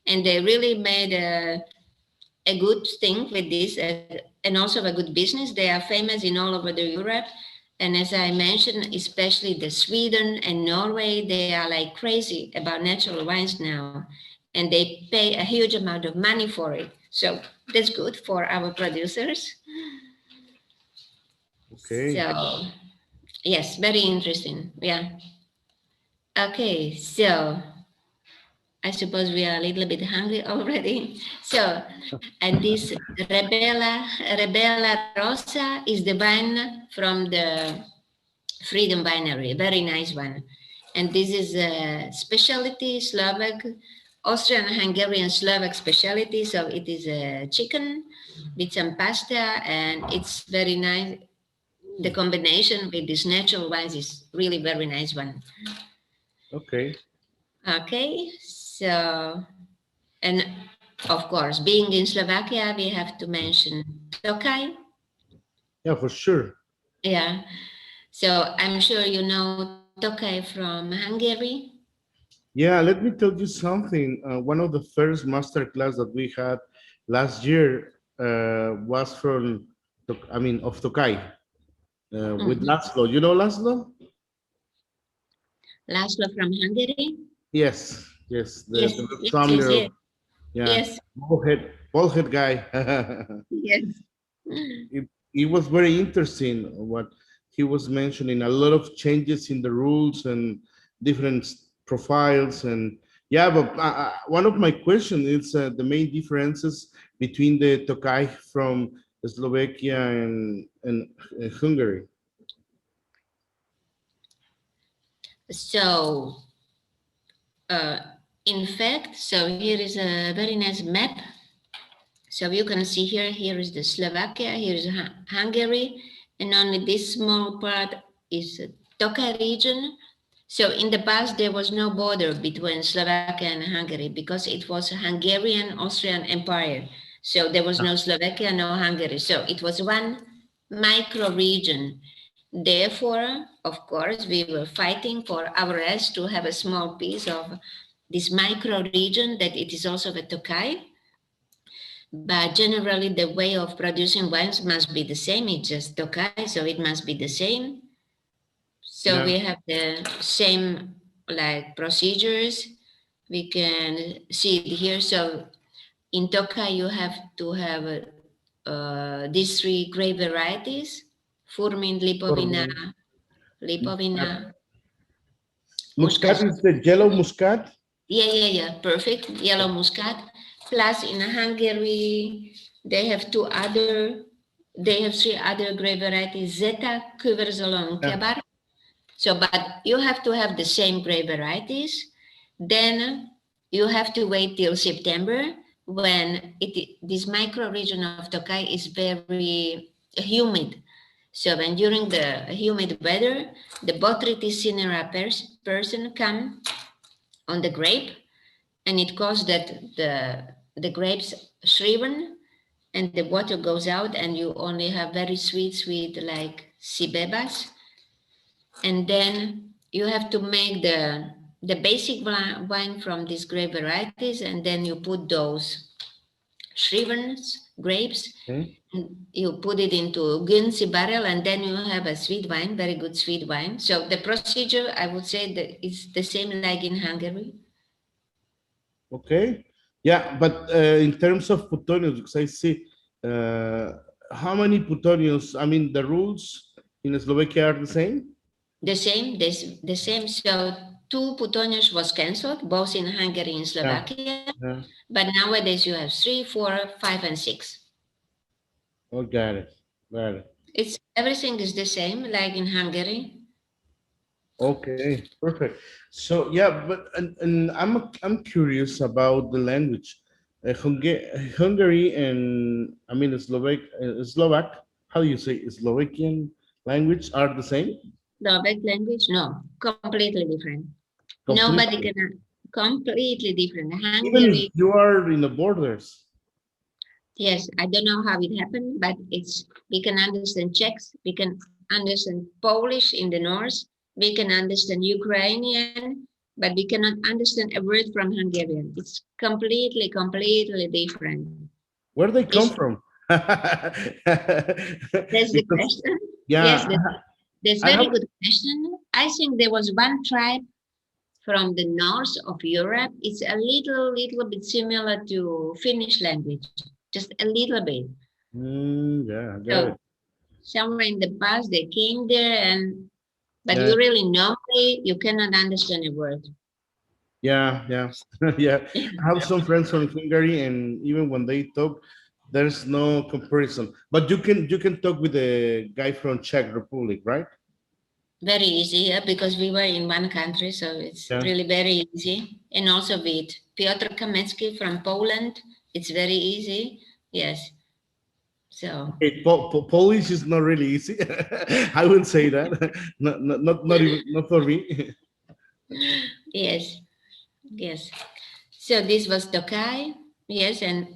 and they really made a good thing with this, a and also a good business. They are famous in all over the Europe. And as I mentioned, especially the Sweden and Norway, they are like crazy about natural wines now. And they pay a huge amount of money for it. So that's good for our producers. Okay. So yes, very interesting. Yeah. Okay, so I suppose we are a little bit hungry already. So, and this Rebella Rosa is the wine from the Freedom Winery, very nice one. And this is a specialty Slovak, Austrian, Hungarian, Slovak specialty. So it is a chicken with some pasta, and it's very nice. The combination with these natural wines is really very nice one. Okay. Okay, so, and of course, being in Slovakia, we have to mention Tokaj. Yeah, for sure. Yeah, so I'm sure you know Tokaj from Hungary. Yeah, let me tell you something. One of the first master class that we had last year was from, of Tokaj, with Laszlo. You know Laszlo? Laszlo from Hungary. Yes, yes, Yes, the yes, founder yes, of, yeah, yes. bald head guy. Yes. It was very interesting what he was mentioning. A lot of changes in the rules and different profiles, and yeah. But one of my questions is the main differences between the Tokaj from Slovakia and Hungary. So, in fact, so here is a very nice map. So you can see here is the Slovakia, here is Hungary, and only this small part is Tokaj region. So in the past, there was no border between Slovakia and Hungary because it was a Hungarian-Austrian empire. So there was no Slovakia, no Hungary. So it was one micro region. Therefore, of course, we were fighting for our rights to have a small piece of this micro region that it is also the Tokaj. But generally, the way of producing wines must be the same. It's just Tokaj, so it must be the same. So we have the same like procedures. We can see it here. So in Tokaj, you have to have these three grape varieties: Furmin, Lipovina. Muscat is the yellow Muscat. Yeah. Perfect. Yellow Muscat. Plus in Hungary, they have three other grape varieties: Zeta, Küverzolon, Kebar. So, but you have to have the same grape varieties. Then you have to wait till September when this micro region of Tokaj is very humid. So when during the humid weather, the botrytis cinerea person come on the grape, and it causes that the grapes shriven and the water goes out, and you only have very sweet like cibebas. And then you have to make the basic wine from these grape varieties, and then you put those shriven grapes, and you put it into Gunzi barrel, and then you have a sweet wine, very good sweet wine. So the procedure, I would say, that it's the same like in Hungary. Okay. Yeah, but in terms of Putonius, because I see how many Putonius, the rules in Slovakia are the same? The same. So 2 Putonius was cancelled, both in Hungary and Slovakia. Yeah. But nowadays you have 3, 4, 5, and 6. Oh, got it. Everything is the same, like in Hungary. Okay, perfect. So yeah, but and I'm curious about the language. Hungary and Slovak. How do you say Slovakian language are the same? Slovak language, no, completely different. Nobody can. Completely different. Hungary. Even if you are in the borders. Yes, I don't know how it happened, but we can understand Czechs, we can understand Polish in the north, we can understand Ukrainian, but we cannot understand a word from Hungarian. It's completely different. Where they come from? That's the question. Yeah. Yes, that's very good question. I think there was one tribe from the north of Europe. It's a little bit similar to Finnish language, just a little bit. Yeah, got So it. somewhere in the past they came there, but Yeah. you really normally you cannot understand a word. Yeah, yeah, yeah. I have some friends from Hungary, and even when they talk, there's no comparison. But you can talk with the guy from Czech Republic, right? Very easy, yeah, because we were in one country, so it's Yeah. really very easy. And also with Piotr Kamecki from Poland, it's very easy. Yes. So Okay, Polish is not really easy. I wouldn't say that. Not even not for me. yes, yes. So this was Tokai, yes, and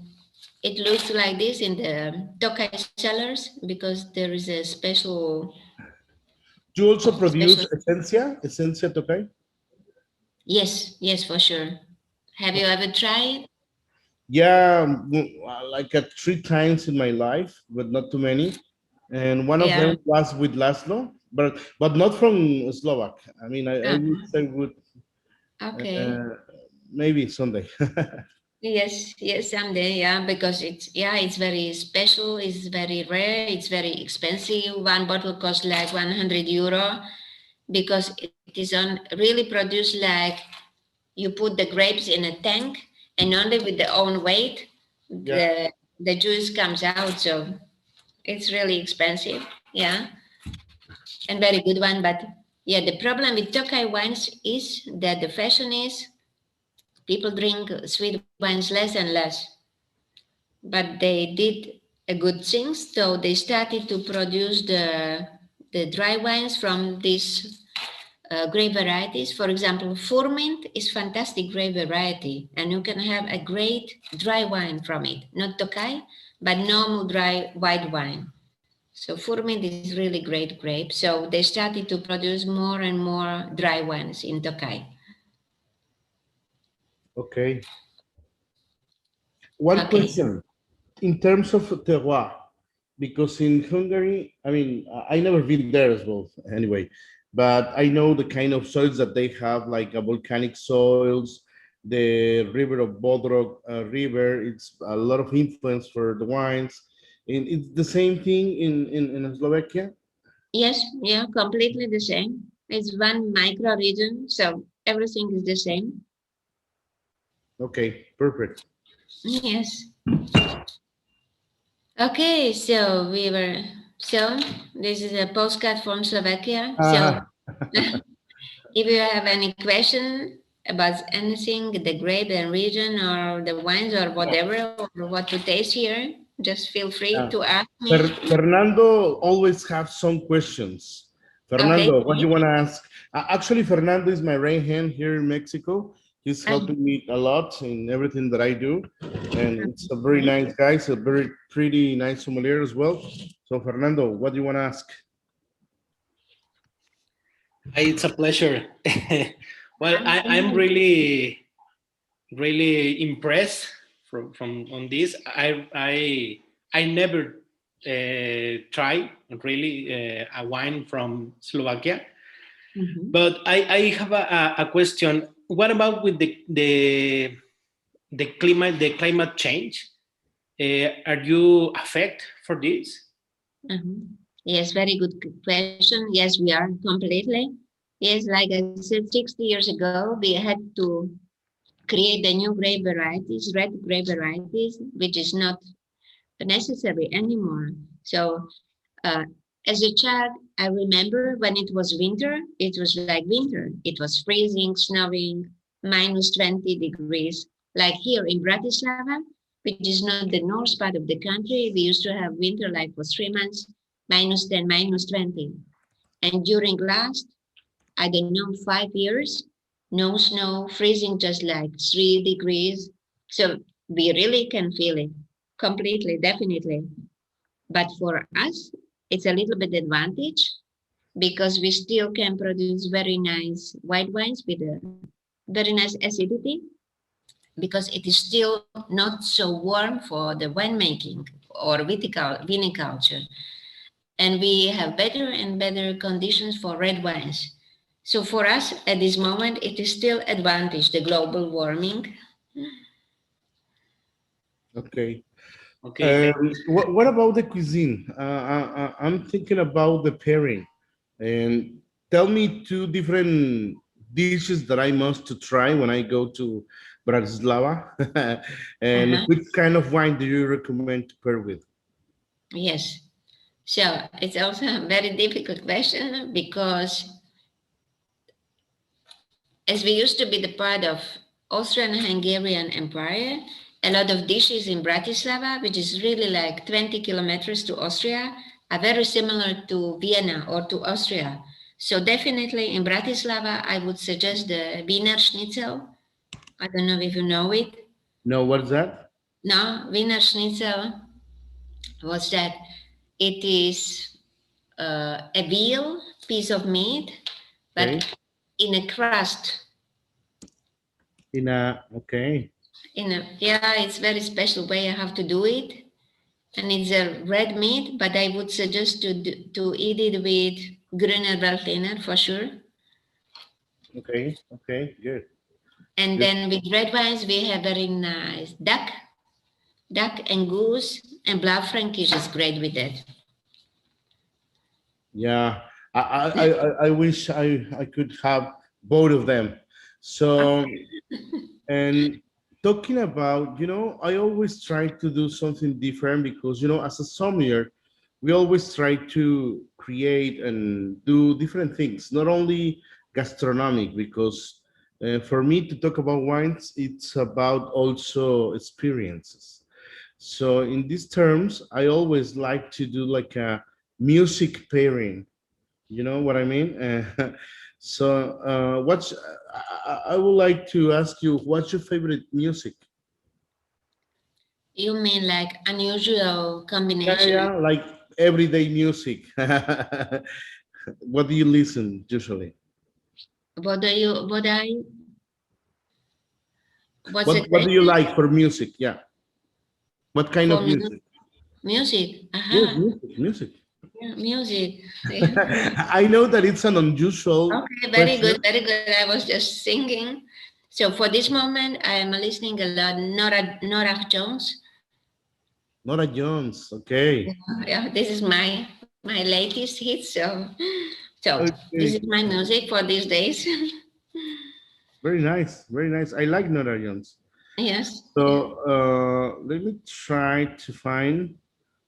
it looks like this in the Tokai cellars because there is a special. You also produce Essencia Tokai? Yes, yes, for sure. Have you ever tried? Yeah, like 3 times in my life, but not too many. And one of Yeah. them was with Laszlo, but not from Slovak. I mean, I would Uh-huh. say would Okay. maybe someday. Yes, yes, someday, yeah, because it's very special, it's very rare, it's very expensive. One bottle costs like 100 euro because it is really produced like you put the grapes in a tank and only with their own weight Yeah. the juice comes out. So it's really expensive, yeah, and very good one. But yeah, the problem with Tokai wines is that the fashion is people drink sweet wines less and less. But they did a good thing, so they started to produce the dry wines from these grape varieties. For example, Furmint is fantastic grape variety, and you can have a great dry wine from it. Not Tokai, but normal dry white wine. So Furmint is really great grape. So they started to produce more and more dry wines in Tokai. Okay. One Okay. question in terms of terroir, because in Hungary, I mean, I never been there as well. Anyway, but I know the kind of soils that they have, like volcanic soils, the river of Bodrog river. It's a lot of influence for the wines, and it's the same thing in Slovakia. Yes, yeah, completely the same. It's one micro region, so everything is the same. Okay, perfect. Yes. Okay, so this is a postcard from Slovakia. So if you have any question about anything, the grape and region or the wines or whatever, or what to taste here, just feel free to ask me. Fernando always have some questions. Okay. Fernando, what do you want to ask? Actually, Fernando is my right hand here in Mexico. He's helping me a lot in everything that I do. And it's a very nice guy. He's a very pretty nice sommelier as well. So, Fernando, what do you want to ask? It's a pleasure. Well, I'm really impressed from on this. I never tried really a wine from Slovakia, but I have a question. What about with the climate change? Are you affected for this? Yes, very good question. Yes, we are completely. Yes, like I said, 60 years ago, we had to create the new grape varieties, red grape varieties, which is not necessary anymore. So as a child, I remember when it was winter, it was like winter. It was freezing, snowing, minus 20 degrees. Like here in Bratislava, which is not the north part of the country, we used to have winter like for 3 months, minus 10, minus 20. And during last, I don't know, 5 years, no snow, freezing just like 3 degrees. So we really can feel it completely, definitely. But for us, it's a little bit advantage because we still can produce very nice white wines with a very nice acidity because it is still not so warm for the winemaking or viniculture. And we have better and better conditions for red wines. So for us at this moment, it is still advantage, the global warming. Okay. Okay. What about the cuisine? I'm thinking about the pairing. And tell me two different dishes that I must to try when I go to Bratislava. And which kind of wine do you recommend to pair with? Yes. So it's also a very difficult question because as we used to be the part of Austrian-Hungarian Empire, a lot of dishes in Bratislava, which is really like 20 kilometers to Austria, are very similar to Vienna or to Austria. So definitely in Bratislava, I would suggest the Wiener Schnitzel. I don't know if you know it. No, what's that? No, Wiener Schnitzel was that it is a veal piece of meat, but Okay. in a crust. Okay. Yeah, it's very special way I have to do it. And it's a red meat, but I would suggest to eat it with Grüner Veltliner for sure. Okay, good. And Good. then with red wines, we have very nice duck and goose, and Blaufränkisch is great with that. Yeah, I wish I could have both of them. So, and talking about, I always try to do something different because, as a sommelier, we always try to create and do different things, not only gastronomic, because for me to talk about wines, it's about also experiences. So in these terms, I always like to do like a music pairing. You know what I mean? So I would like to ask you, what's your favorite music? You mean like unusual combination? Yeah, like everyday music. What do you listen usually? What do what's the What do you question? like for music? Yeah. What kind For of music? music? Yes, Aha. music. Yeah, music. I know that it's an unusual Okay, very question. good, very good. I was just singing. So for this moment, I am listening a lot Nora Jones. Nora Jones, okay. Yeah, this is my latest hit. So this Okay. is my music for these days. Very nice, very nice. I like Nora Jones. Yes. So let me try to find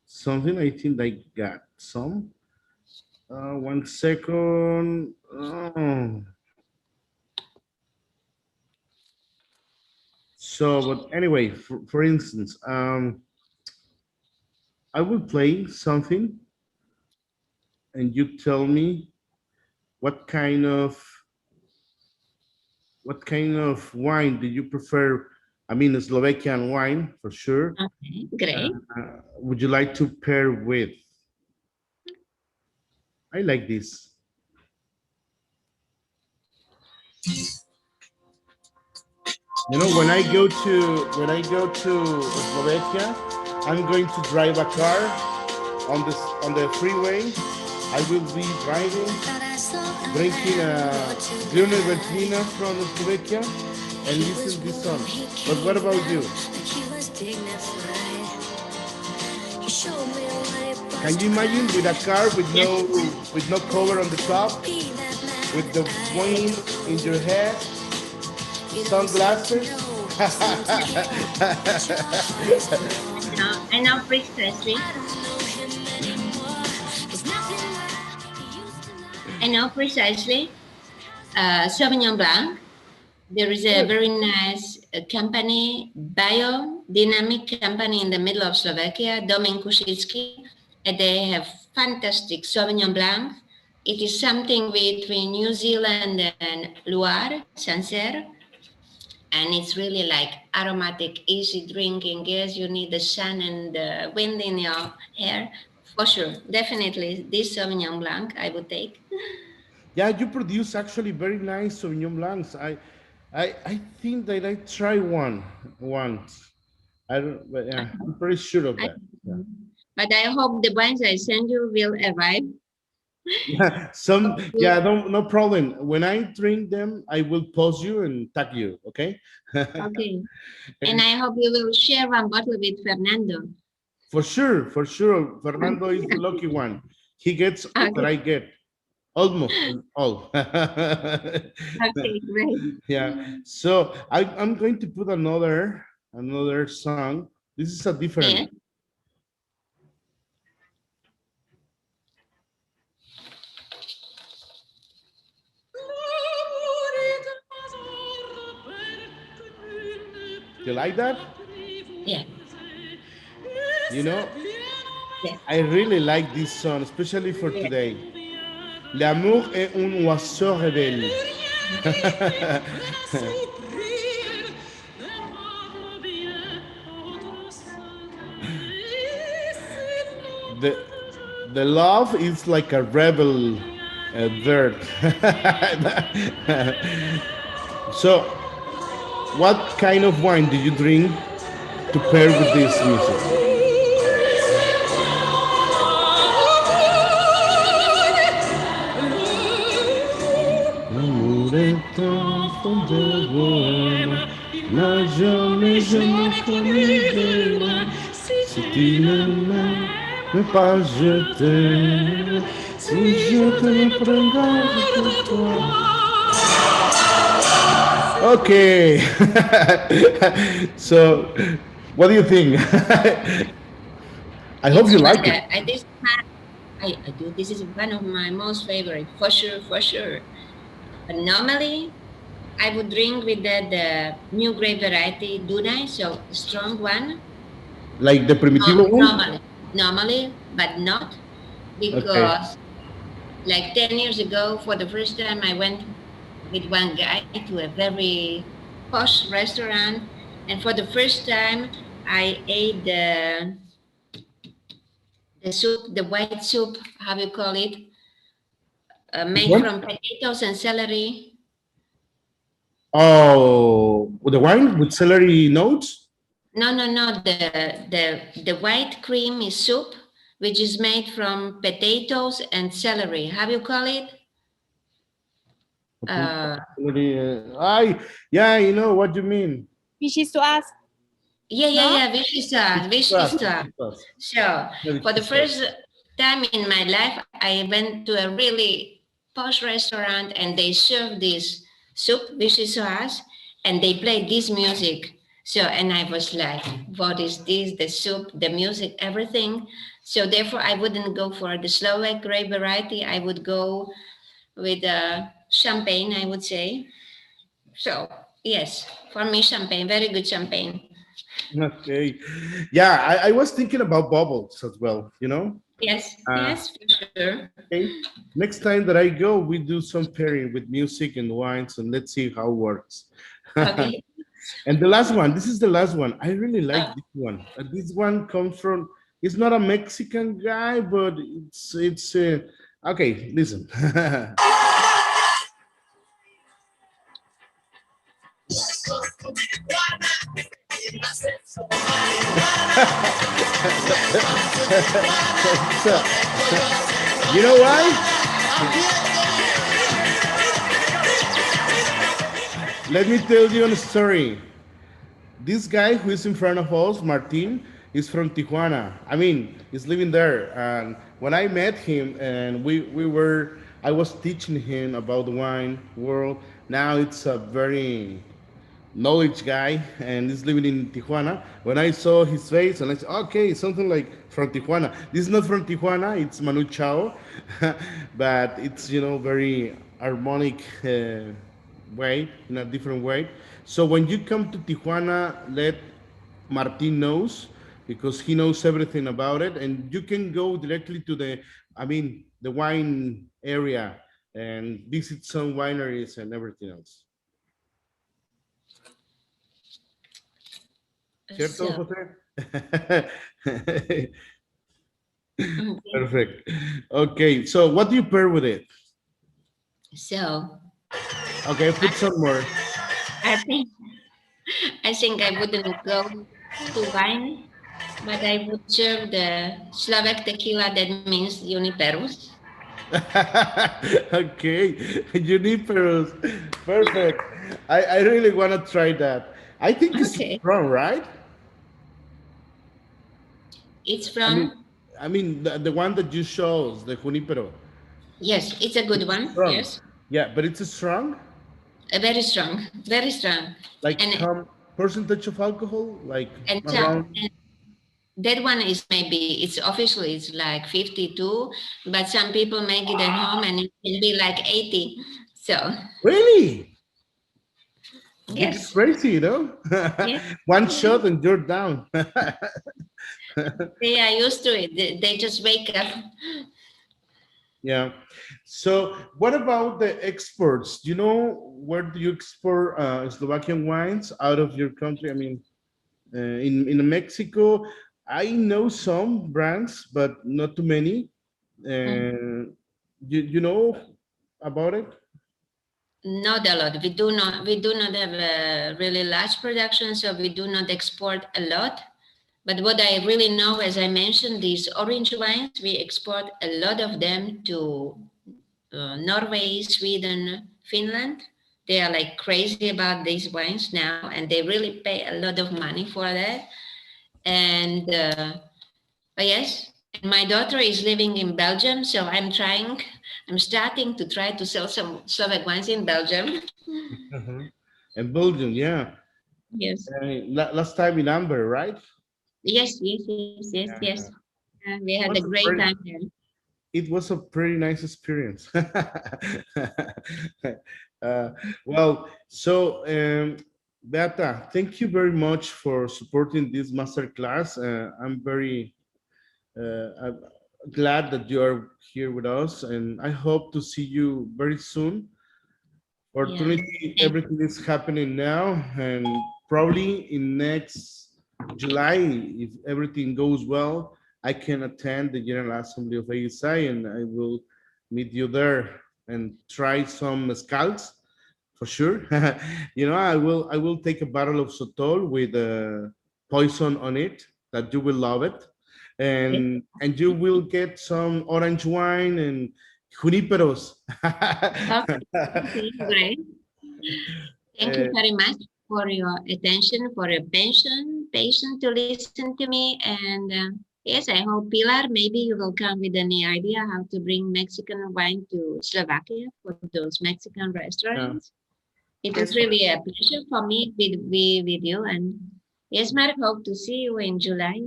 something. I think I got some. 1 second. Oh. So, but anyway, for instance, I will play something, and you tell me what kind of wine do you prefer? I mean, a Slovakian wine for sure. Okay, great. Would you like to pair with? I like this. You know, when I go to Slovakia, I'm going to drive a car on the freeway. I will be driving, drinking a Grüner Veltliner from Slovakia, and listen to this song. But what about you? Can you imagine with a car with no cover on the top, with the wind in your head, sunglasses? I know precisely. Sauvignon Blanc. There is a very nice company, biodynamic company in the middle of Slovakia, Domin Kušicki, and they have fantastic Sauvignon Blanc. It is something between New Zealand and Loire, Sancerre, and it's really like aromatic, easy drinking. Yes, you need the sun and the wind in your hair, for sure. Definitely, this Sauvignon Blanc I would take. Yeah, you produce actually very nice Sauvignon Blancs. I think that I tried one once. I don't, but yeah, I'm pretty sure of that. Yeah. But I hope the wines I send you will arrive. Yeah, no problem. When I drink them, I will post you and tag you, okay? Okay. And I hope you will share one bottle with Fernando. For sure, for sure. Fernando is the lucky one. He gets Okay. what I get. Almost all. Okay, great. Yeah. So I'm going to put another song. This is a different. Yeah. You like that? Yeah. You know, Yeah. I really like this song, especially for today. L'amour est un oiseau rebelle. The love is like a rebel bird. So, what kind of wine do you drink to pair with this music? n'a jamais, jamais connu de moi. Si tu ne m'aimes pas, je t'aime. Si je te me prendrai pour toi. Okay. So, what do you think? I hope you like it. I do. This is one of my most favorite, for sure, for sure. But normally, I would drink with the new grape variety Dunay, so strong one. Like the Primitivo one? Normally, but not because like 10 years ago, for the first time, I went with one guy to a very posh restaurant, and for the first time, I ate the soup, the white soup, how do you call it? Made from potatoes and celery. Oh, the wine with celery notes? No. The white creamy soup, which is made from potatoes and celery. How do you call it? Yeah, you know what you mean. Fishy sauce. Yeah, fishy sauce. So, for the first time in my life, I went to a really posh restaurant and they served this soup, fishy sauce, and they played this music. So, and I was like, what is this? The soup, the music, everything. So therefore, I wouldn't go for the Slovak grape variety. I would go with champagne, I would say. So, yes, for me, champagne, very good champagne. Okay. Yeah, I was thinking about bubbles as well, you know? Yes, yes, for sure. Okay. Next time that I go, we do some pairing with music and wines, and let's see how it works. Okay. And the last one, this is the last one. I really like this one. This one comes from, it's not a Mexican guy, but it's okay, listen. You know why? Let me tell you a story. This guy who is in front of us, Martin, is from Tijuana. I mean, he's living there. And when I met him, and I was teaching him about the wine world. Now it's a very knowledge guy, and he's living in Tijuana. When I saw his face, and I said, okay, something like from Tijuana. This is not from Tijuana, it's Manu Chao, but it's, you know, very harmonic way, in a different way. So when you come to Tijuana, let Martin knows, because he knows everything about it, and you can go directly to the wine area and visit some wineries and everything else. ¿Cierto, Jose? Perfect. Okay, so what do you pair with it? So. Okay, put some more. I think I wouldn't go to wine. But I would serve the Slovak tequila that means Juniperus. Okay, Juniperus, perfect. I really want to try that. I think it's Okay. strong, right? It's I mean, from, the one that you shows, the Junipero. yes, it's a good one. Strong. Yes. Yeah, but it's a strong. Very strong, very strong. Like And percentage of alcohol, like and, around. and that one is maybe, it's officially it's like 52, but some people make it at home and it can be like 80. So Really? yes. It's crazy, you know? Yes. One shot and you're down. They are used to it. They just wake up. Yeah. So what about the exports? Do you know where do you export Slovakian wines out of your country? I mean, in Mexico, I know some brands, but not too many. You know about it? Not a lot. We do not have a really large production, so we do not export a lot. But what I really know, as I mentioned, these orange wines, we export a lot of them to Norway, Sweden, Finland. They are like crazy about these wines now, and they really pay a lot of money for that. And but yes, and my daughter is living in Belgium, so I'm starting to try to sell some Slovak wines in Belgium. And Belgium, yeah. Yes. Last time in Amber, right? Yes. We had a great time there. It was a pretty nice experience. Well, so Beata, thank you very much for supporting this masterclass. I'm very I'm glad that you are here with us, and I hope to see you very soon. Fortunately, everything is happening now, and probably in next July, if everything goes well, I can attend the General Assembly of ASI, and I will meet you there and try some mezcals for sure. You know, I will take a bottle of Sotol with poison on it that you will love it, and you will get some orange wine and juniperos. Okay, great. Thank you very much for your attention, for your patience to listen to me. And yes, I hope, Pilar, maybe you will come with any idea how to bring Mexican wine to Slovakia for those Mexican restaurants. It was really a pleasure for me with you. And yes, Mark, hope to see you in July.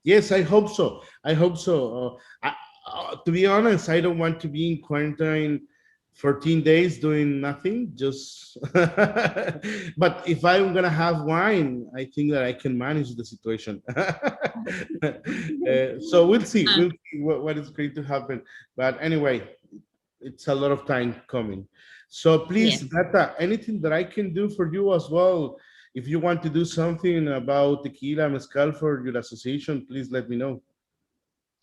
Yes, I hope so. I hope so. To be honest, I don't want to be in quarantine 14 days doing nothing. Just, but if I'm gonna have wine, I think that I can manage the situation. So we'll see. We'll see what is going to happen. But anyway, it's a lot of time coming. So please, Beata, anything that I can do for you as well. If you want to do something about tequila mezcal for your association, please let me know.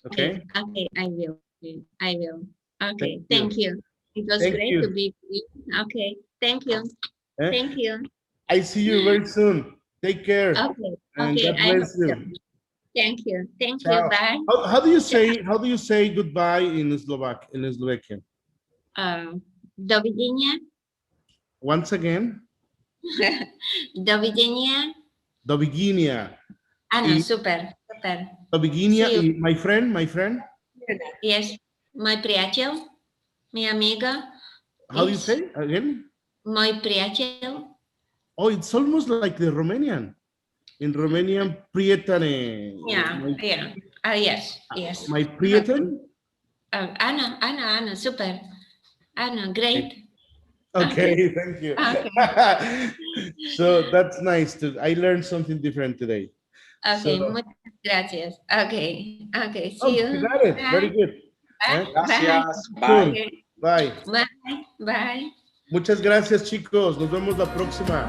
Okay. Okay, I will. I will. Okay, thank you. It was great to be with you. Okay, thank you. Thank you. I see you very soon. Take care. Okay. And Okay. God bless you. Thank you. Thank Ciao. you. Bye. How do you say goodbye in Slovakian? Dovidenia. Once again. Dovidenia. Dovidenia. No, super. Dovidenia, my friend. Yes, my priateľ, mi amiga. How do you say again? My priateľ. Oh, it's almost like the Romanian. In Romanian, prietene. Yeah. Yes. My prieten. Anna, super. Anna, great. Okay, thank you. Okay. So that's nice. I learned something different today. Okay, muchas gracias. Okay, see you. You got it. Bye. Very good. Gracias. Bye. Bye. Bye. Muchas gracias, chicos. Nos vemos la próxima.